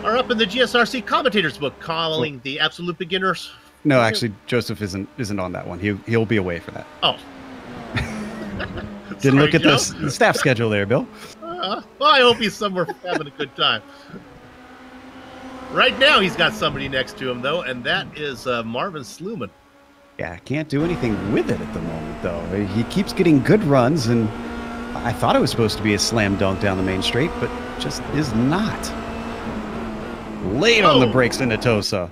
are up in the GSRC commentators book calling the absolute beginners. No, actually, Joseph isn't on that one. He'll be away for that. Oh. Didn't look at the staff schedule there, Bill. Well, I hope he's somewhere having a good time. Right now, he's got somebody next to him, though, and that is Marvin Sluman. Yeah, can't do anything with it at the moment, though. He keeps getting good runs, and I thought it was supposed to be a slam dunk down the main straight, but just is not. Late on the brakes into Tosa.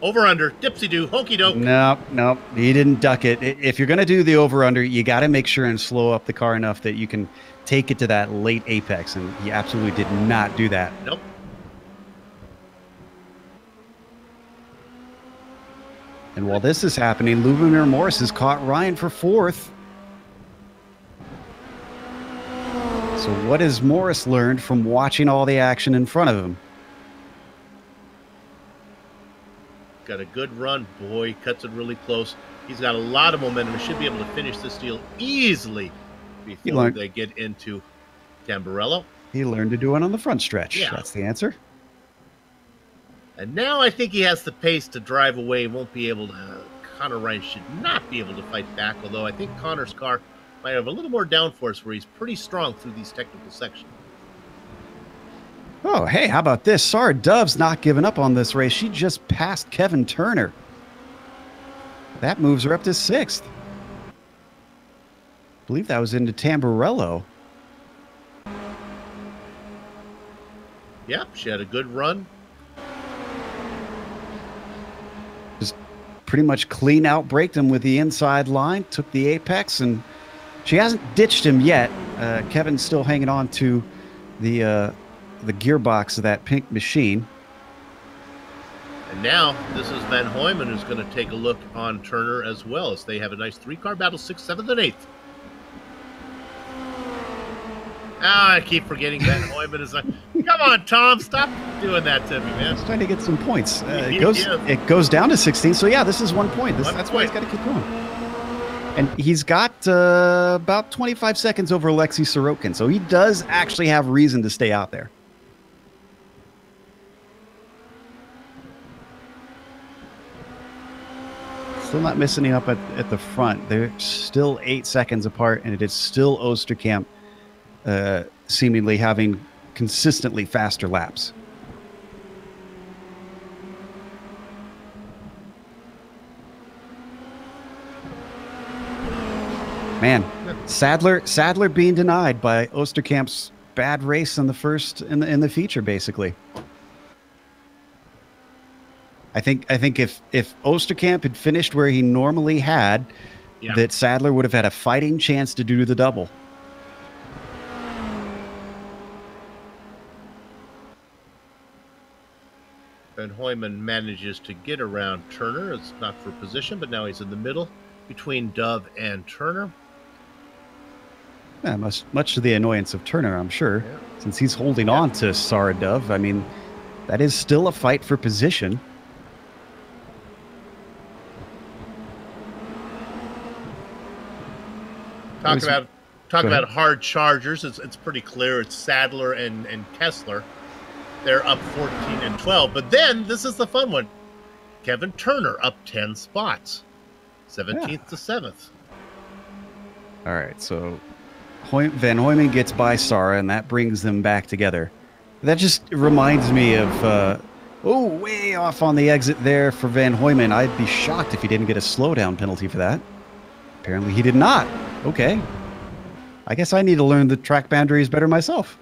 Over-under, dipsy-do, hokey-doke. No, he didn't duck it. If you're going to do the over-under, you got to make sure and slow up the car enough that you can take it to that late apex, and he absolutely did not do that. Nope. And while this is happening, Lubomir Morris has caught Ryan for 4th. So what has Morris learned from watching all the action in front of him? Got a good run. Boy, he cuts it really close. He's got a lot of momentum. He should be able to finish this deal easily before they get into Tamburello. He learned to do it on the front stretch. Yeah. That's the answer. And now I think he has the pace to drive away. He won't be able to. Connor Ryan should not be able to fight back, although I think Connor's car might have a little more downforce where he's pretty strong through these technical sections. Oh, hey, how about this? Sarah Dove's not giving up on this race. She just passed Kevin Turner. That moves her up to 6th. I believe that was into Tamburello. Yep, she had a good run. Just pretty much clean out braked him with the inside line, took the apex, and she hasn't ditched him yet. Kevin's still hanging on to the gearbox of that pink machine. And now this is Van Hoyman who's going to take a look on Turner as well, as they have a nice 3-car battle, 6th, 7th, and 8th. I keep forgetting Van Hoyman is like, come on, Tom, stop doing that to me, man. He's trying to get some points. It goes down to 16, so yeah, this is 1 point. That's why he's got to keep going. And he's got about 25 seconds over Alexei Sorokin, so he does actually have reason to stay out there. Still not missing up at the front. They're still 8 seconds apart, and it is still Osterkamp seemingly having consistently faster laps. Man, Sadler being denied by Osterkamp's bad race in the first in the feature, basically. I think if Osterkamp had finished where he normally had, that Sadler would have had a fighting chance to do the double. Van Hoyman manages to get around Turner. It's not for position, but now he's in the middle between Dove and Turner. Yeah, much to the annoyance of Turner, I'm sure, since he's holding on to Sarah Dove. I mean, that is still a fight for position. talk about hard chargers. It's pretty clear. It's Sadler and Kessler. They're up 14 and 12. But then this is the fun one. Kevin Turner up 10 spots, 17th to 7th. All right, so Van Hoyman gets by Sara, and that brings them back together. That just reminds me of, way off on the exit there for Van Hoyman. I'd be shocked if he didn't get a slowdown penalty for that. Apparently he did not. Okay. I guess I need to learn the track boundaries better myself.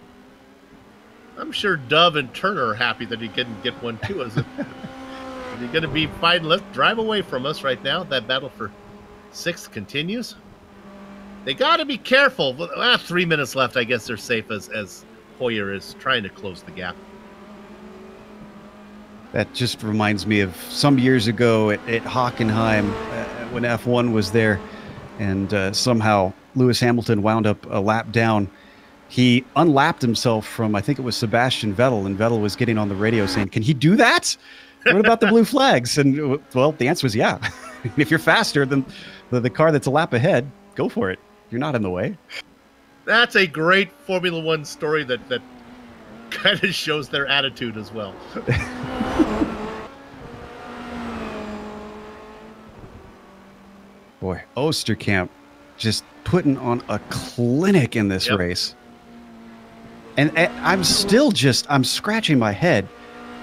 I'm sure Dove and Turner are happy that he didn't get one too. Is he going to be fine? Let's drive away from us right now. That battle for 6th continues. They got to be careful. 3 minutes left. I guess they're safe as Hoyer is trying to close the gap. That just reminds me of some years ago at Hockenheim when F1 was there, and somehow Lewis Hamilton wound up a lap down. He unlapped himself from, I think it was Sebastian Vettel, and Vettel was getting on the radio saying, "Can he do that? What about the blue flags?" And, well, the answer was yeah. If you're faster than the car that's a lap ahead, go for it. You're not in the way. That's a great Formula One story that kind of shows their attitude as well. Boy, Oosterkamp just putting on a clinic in this race. And I'm still I'm scratching my head,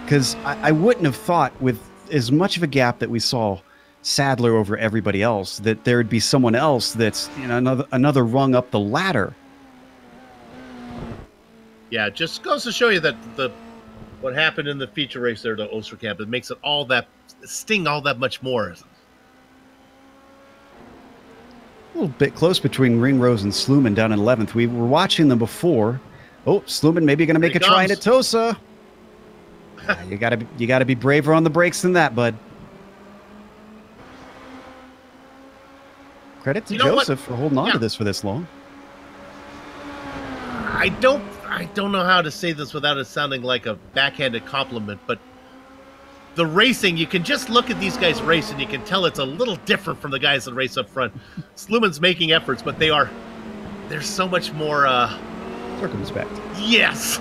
because I wouldn't have thought, with as much of a gap that we saw Sadler over everybody else, that there would be someone else that's another rung up the ladder. Yeah, it just goes to show you that what happened in the feature race there to Oosterkamp, it makes it all that sting all that much more. A little bit close between Ringrose and Sluman down in 11th. We were watching them before. Oh, Sluman maybe going to make a try at Tosa. You gotta be braver on the brakes than that, bud. Credit to Joseph for holding on to this for this long. I don't know how to say this without it sounding like a backhanded compliment, but the racing, you can just look at these guys race and you can tell it's a little different from the guys that race up front. Sluman's making efforts, but they're so much more circumspect. Yes.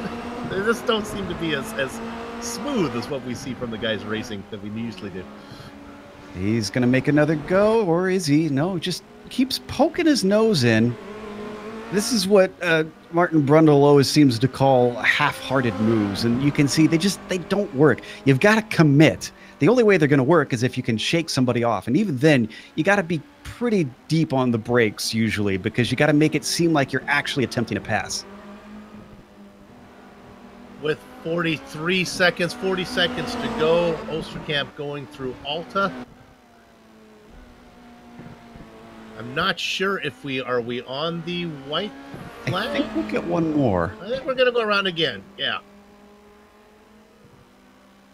They just don't seem to be as smooth as what we see from the guys racing that we usually do. He's going to make another go, or is he? No, just keeps poking his nose in. This is what Martin Brundle always seems to call half-hearted moves, and you can see they don't work. You've got to commit. The only way they're going to work is if you can shake somebody off, and even then, you got to be pretty deep on the brakes usually, because you got to make it seem like you're actually attempting a pass. With 40 seconds to go, Oosterkamp going through Alta. I'm not sure if are we on the white flag? I think we'll get one more. I think we're going to go around again. Yeah.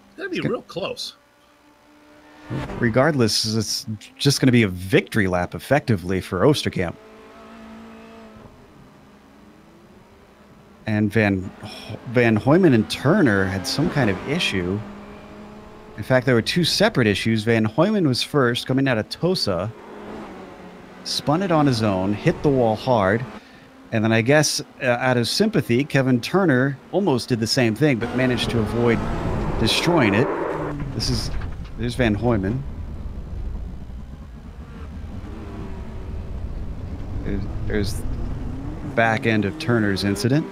It's going to be real close. Regardless, it's just going to be a victory lap effectively for Oosterkamp. And Van Hoyman and Turner had some kind of issue. In fact, there were two separate issues. Van Hoyman was first, coming out of Tosa. Spun it on his own, hit the wall hard, and then I guess out of sympathy, Kevin Turner almost did the same thing, but managed to avoid destroying it. There's Van Hoyman. There's the back end of Turner's incident.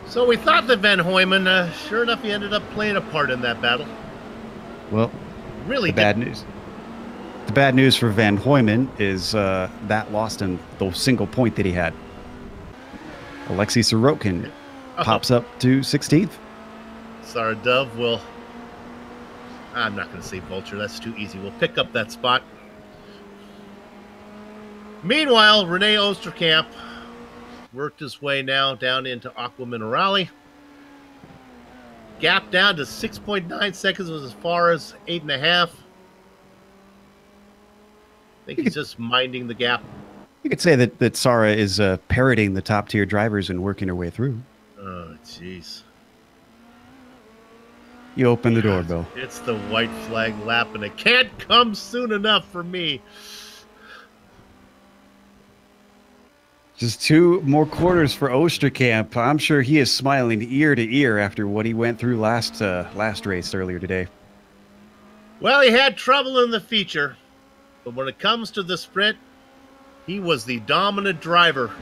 So we thought that Van Hoyman, sure enough, he ended up playing a part in that battle. Well, really bad news. The bad news for Van Hoyman is that lost him the single point that he had. Alexei Sorokin pops up to 16th. Sarah Dove will... I'm not going to say vulture. That's too easy. We'll pick up that spot. Meanwhile, Rene Oosterkamp worked his way now down into Aqua Minerale. Gap down to 6.9 seconds, was as far as 8.5. I think he's just minding the gap. You could say that Sarah is parroting the top-tier drivers and working her way through. Oh, jeez. You open the door, Bill. It's the white flag lap, and it can't come soon enough for me. Just 2 more quarters for Oosterkamp. I'm sure he is smiling ear to ear after what he went through last race earlier today. Well, he had trouble in the feature, but when it comes to the sprint, he was the dominant driver.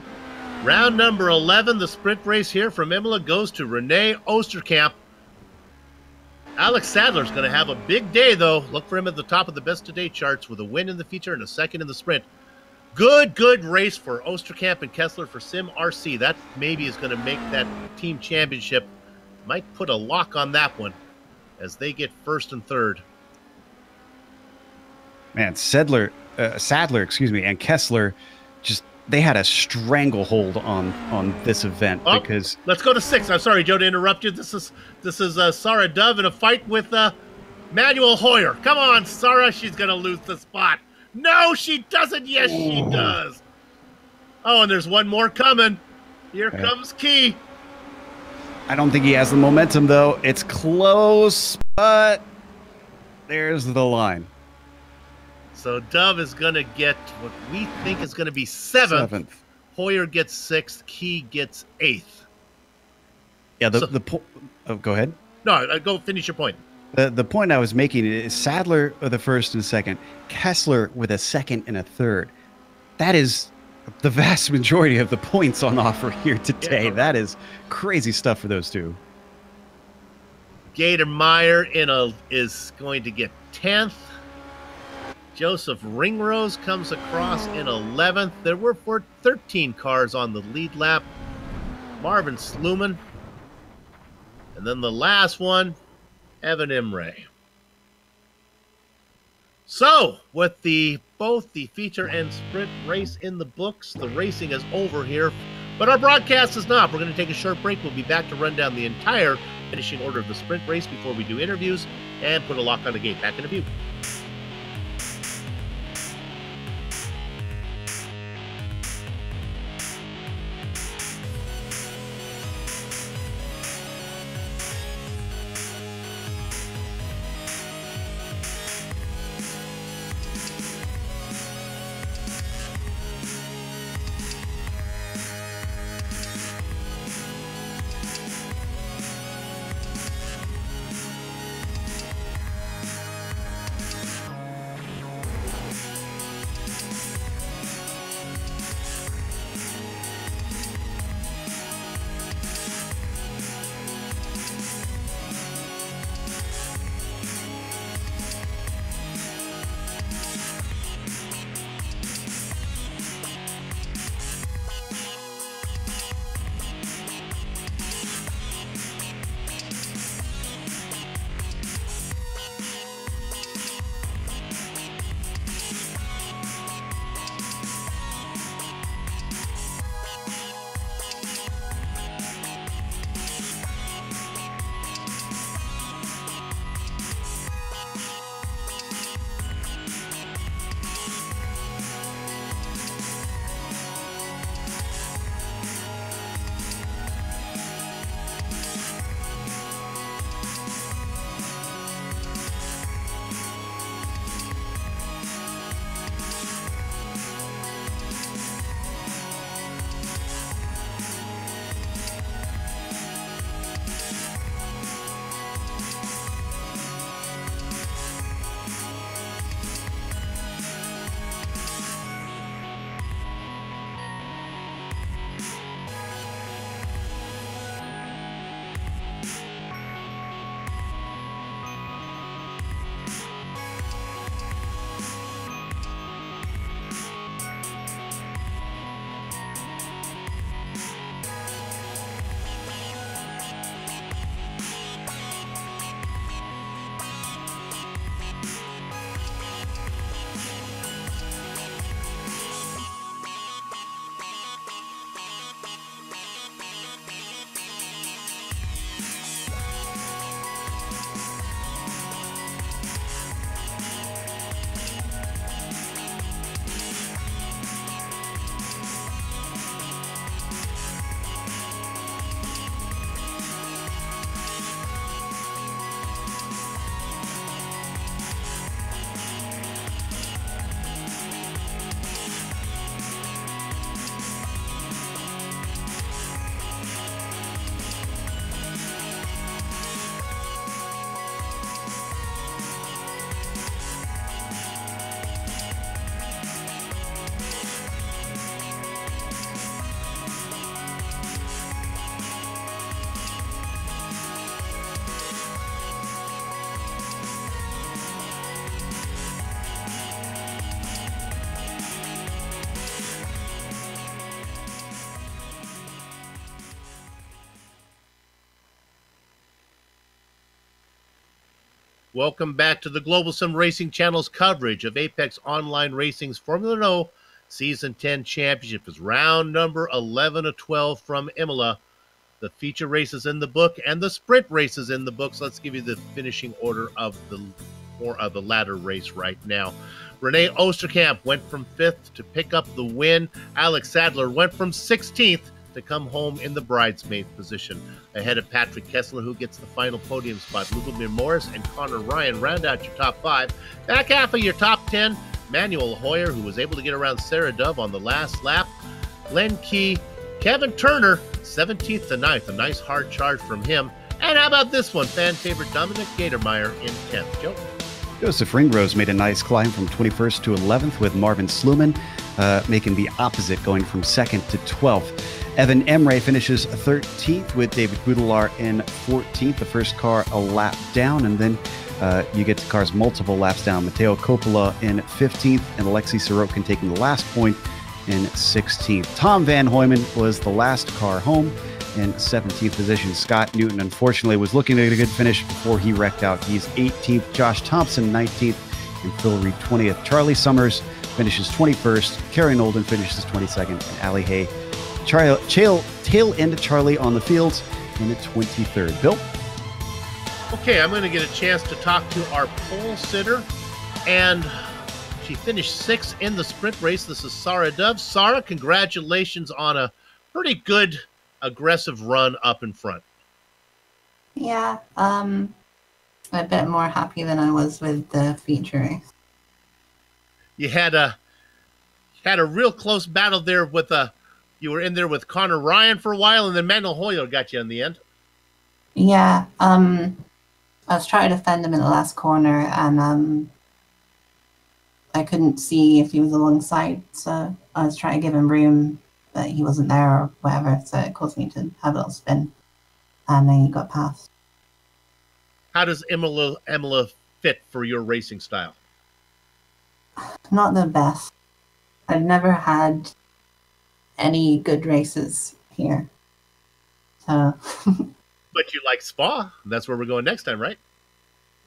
Round number 11, the sprint race here from Imola goes to René Oosterkamp. Alex Sadler's going to have a big day, though. Look for him at the top of the best today charts with a win in the feature and a second in the sprint. Good race for Oosterkamp and Kessler for SimRC. That maybe is going to make that team championship. Might put a lock on that one as they get first and third. Man, Sadler, and Kessler, they had a stranglehold on this event because. Let's go to 6. I'm sorry, Joe, to interrupt you. This is Sarah Dove in a fight with Manuel Hoyer. Come on, Sarah, she's going to lose the spot. No, she doesn't. Yes, she does. Oh, and there's one more coming. Here comes Key. I don't think he has the momentum, though. It's close, but there's the line. So Dove is going to get what we think is going to be 7th. Hoyer gets 6th. Key gets 8th. Yeah, go ahead. No, go finish your point. The point I was making is Sadler with the first and second, Kessler with a second and a third. That is the vast majority of the points on offer here today. Yeah. That is crazy stuff for those two. Gator Meyer is going to get 10th. Joseph Ringrose comes across in 11th. There were 13 cars on the lead lap. Marvin Sluman. And then the last one, Evan Imre. So, with both the feature and sprint race in the books, the racing is over here. But our broadcast is not. We're going to take a short break. We'll be back to run down the entire finishing order of the sprint race before we do interviews and put a lock on the gate. Back in a few. Welcome back to the Global Sim Racing Channel's coverage of Apex Online Racing's Formula Renault Season 10 Championship. Is round number 11 of 12 from Imola. The feature races in the book and the sprint races in the books. Let's give you the finishing order of the latter race right now. Renee Osterkamp went from 5th to pick up the win. Alex Sadler went from 16th to come home in the bridesmaid position. Ahead of Patrick Kessler, who gets the final podium spot. Lubomir Morris and Connor Ryan round out your top 5. Back half of your top 10, Manuel Hoyer, who was able to get around Sarah Dove on the last lap. Glenn Key, Kevin Turner, 17th to 9th. A nice hard charge from him. And how about this one? Fan favorite Dominic Gatermeyer in 10th. Joe? Joseph Ringrose made a nice climb from 21st to 11th, with Marvin Sluman making the opposite, going from 2nd to 12th. Evan Emre finishes 13th, with David Boudelar in 14th, the first car a lap down, and then you get to cars multiple laps down. Matteo Coppola in 15th, and Alexei Sorokin taking the last point in 16th. Tom Van Hoyman was the last car home in 17th position. Scott Newton, unfortunately, was looking at a good finish before he wrecked out. He's 18th. Josh Thompson, 19th, and Phil Reed, 20th. Charlie Summers finishes 21st. Kerry Nolden finishes 22nd, and Ali Hay, tail end Charlie on the fields in the 23rd. Bill? Okay, I'm going to get a chance to talk to our pole sitter, and she finished 6th in the sprint race. This is Sarah Dove. Sarah, congratulations on a pretty good, aggressive run up in front. Yeah, a bit more happy than I was with the feature race. You had a real close battle there with you were in there with Connor Ryan for a while, and then Manuel Hoyer got you in the end. Yeah, I was trying to defend him in the last corner, and I couldn't see if he was alongside, so I was trying to give him room, but he wasn't there or whatever, so it caused me to have a little spin, and then he got past. How does Imola fit for your racing style? Not the best. I've never had any good races here, so... But you like Spa. That's where we're going next time, right?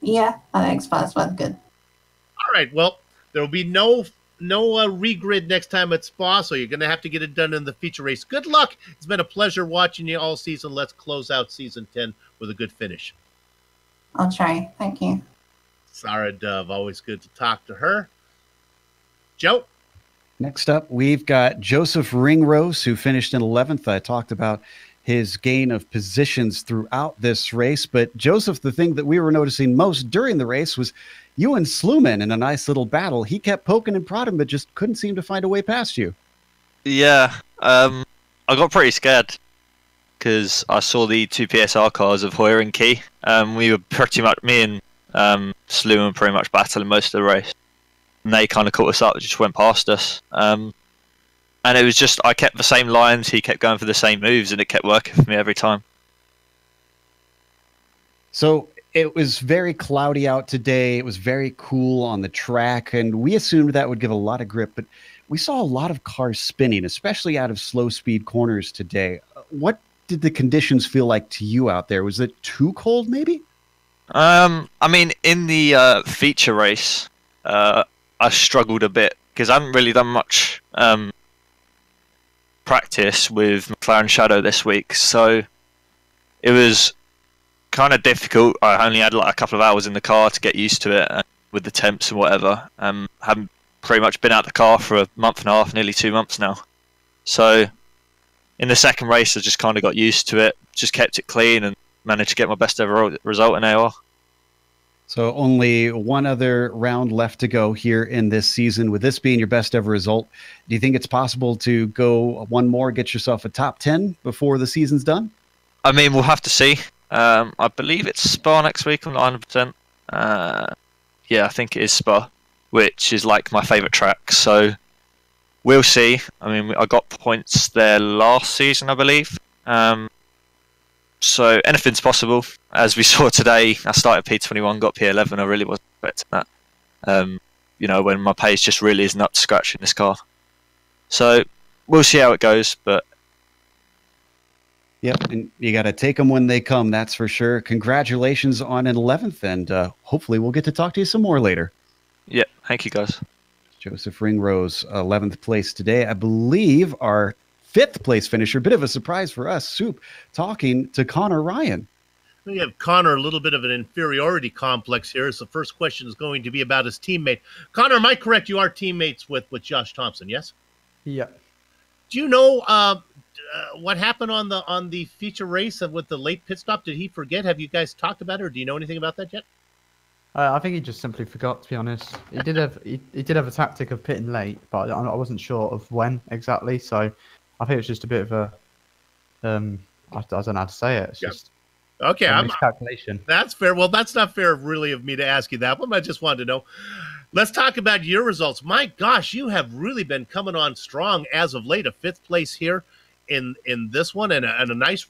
Yeah, I think Spa's was good. All right, well, there will be no regrid next time at Spa, so you're going to have to get it done in the feature race. Good luck. It's been a pleasure watching you all season. Let's close out season 10 with a good finish. I'll try. Thank you. Sarah Dove, always good to talk to her. Joe? Next up, we've got Joseph Ringrose, who finished in 11th. I talked about his gain of positions throughout this race, but Joseph, the thing that we were noticing most during the race was you and Sluman in a nice little battle. He kept poking and prodding, but just couldn't seem to find a way past you. Yeah, I got pretty scared because I saw the 2 PSR cars of Hoyer and Key. We were pretty much, me and Sluman pretty much battling most of the race. And they kind of caught us up, just went past us. And it was just, I kept the same lines, he kept going for the same moves, and it kept working for me every time. So it was very cloudy out today. It was very cool on the track, and we assumed that would give a lot of grip, but we saw a lot of cars spinning, especially out of slow speed corners today. What did the conditions feel like to you out there? Was it too cold, maybe? I mean, in the feature race, I struggled a bit because I haven't really done much practice with McLaren Shadow this week, so it was kind of difficult. I only had like a couple of hours in the car to get used to it with the temps and whatever. Haven't pretty much been out the car for a month and a half, nearly 2 months now. So in the second race, I just kind of got used to it, just kept it clean and managed to get my best ever result in AOR. So only one other round left to go here in this season. With this being your best ever result, do you think it's possible to go one more, get yourself a top 10 before the season's done? I mean, we'll have to see. I believe it's Spa next week, I'm not 100%. Yeah, I think it is Spa, which is like my favourite track. So we'll see. I mean, I got points there last season, I believe. So anything's possible. As we saw today, I started P21, got P11. I really wasn't expecting that. You know, when my pace just really isn't up to scratch in this car. So we'll see how it goes. But Yep, and you got to take them when they come, that's for sure. Congratulations on an 11th, and hopefully we'll get to talk to you some more later. Yeah, thank you, guys. Joseph Ringrose, 11th place today. I believe our 5th place finisher, bit of a surprise for us, Soup, talking to Connor Ryan. We have Connor a little bit of an inferiority complex here. So the first question is going to be about his teammate. Connor, am I correct? You are teammates with Josh Thompson, yes? Yeah. Do you know what happened on the feature race with the late pit stop? Did he forget? Have you guys talked about it, or do you know anything about that yet? I think he just simply forgot, to be honest. He did have a tactic of pitting late, but I wasn't sure of when exactly. So I think it was just a bit of a I don't know how to say it. It's just okay. A miscalculation. That's fair. Well, that's not fair, really, of me to ask you that one. I just wanted to know. Let's talk about your results. My gosh, you have really been coming on strong as of late. A 5th place here in this one, and a nice,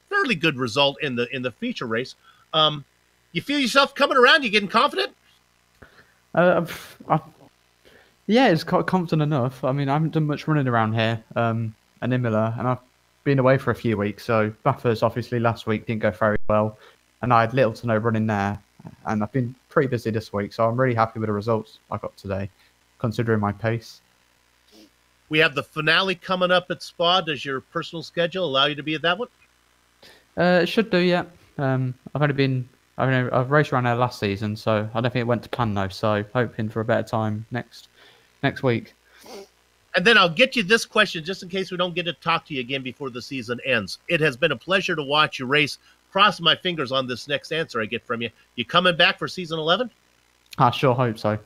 fairly good result in the feature race. You feel yourself coming around? You getting confident? Yeah, it's quite confident enough. I mean, I haven't done much running around here, and Imola, and I've been away for a few weeks. So Bathurst, obviously, last week didn't go very well, and I had little to no running there, and I've been pretty busy this week. So I'm really happy with the results I got today, considering my pace. We have the finale coming up at Spa. Does your personal schedule allow you to be at that one? It should do, yeah. I've raced around there last season, so I don't think it went to plan though. So hoping for a better time next week. And then I'll get you this question just in case we don't get to talk to you again before the season ends. It has been a pleasure to watch you race. Crossing my fingers on this next answer I get from you. You coming back for season 11? I sure hope so.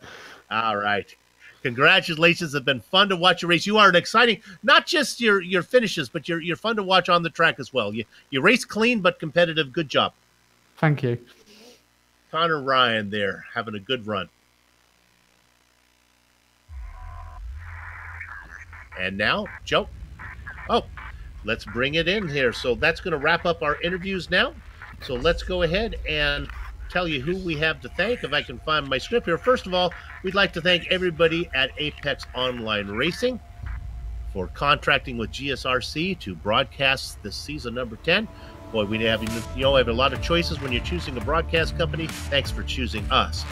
All right. Congratulations. It's been fun to watch you race. You are an exciting, not just your finishes, but you're fun to watch on the track as well. You race clean but competitive. Good job. Thank you. Connor Ryan there, having a good run. And now, Joe. Oh, let's bring it in here. So that's going to wrap up our interviews now. So let's go ahead and tell you who we have to thank, if I can find my script here. First of all, we'd like to thank everybody at Apex Online Racing for contracting with GSRC to broadcast this season number 10. Boy, we have a lot of choices when you're choosing a broadcast company. Thanks for choosing us.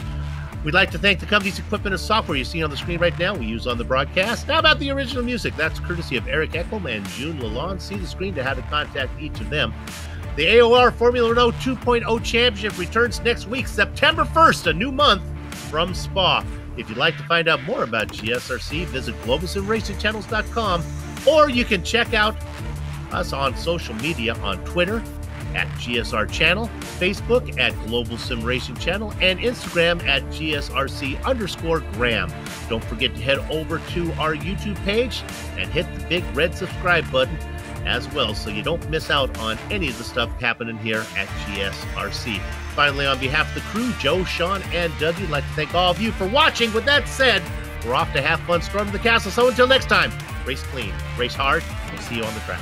We'd like to thank the company's equipment and software you see on the screen right now we use on the broadcast. How about the original music? That's courtesy of Eric Eckelm and June Lalonde. See the screen to how to contact each of them. The AOR Formula Renault 2.0 Championship returns next week, September 1st, a new month from Spa. If you'd like to find out more about GSRC, visit globalsimracingchannels.com, or you can check out us on social media on Twitter at GSR Channel, Facebook at Global Sim Racing Channel, and Instagram at GSRC_Graham. Don't forget to head over to our YouTube page and hit the big red subscribe button as well, so you don't miss out on any of the stuff happening here at GSRC. Finally, on behalf of the crew, Joe, Sean, and Dougie, I'd like to thank all of you for watching. With that said, we're off to have fun storming the castle. So until next time, race clean, race hard, we'll see you on the track.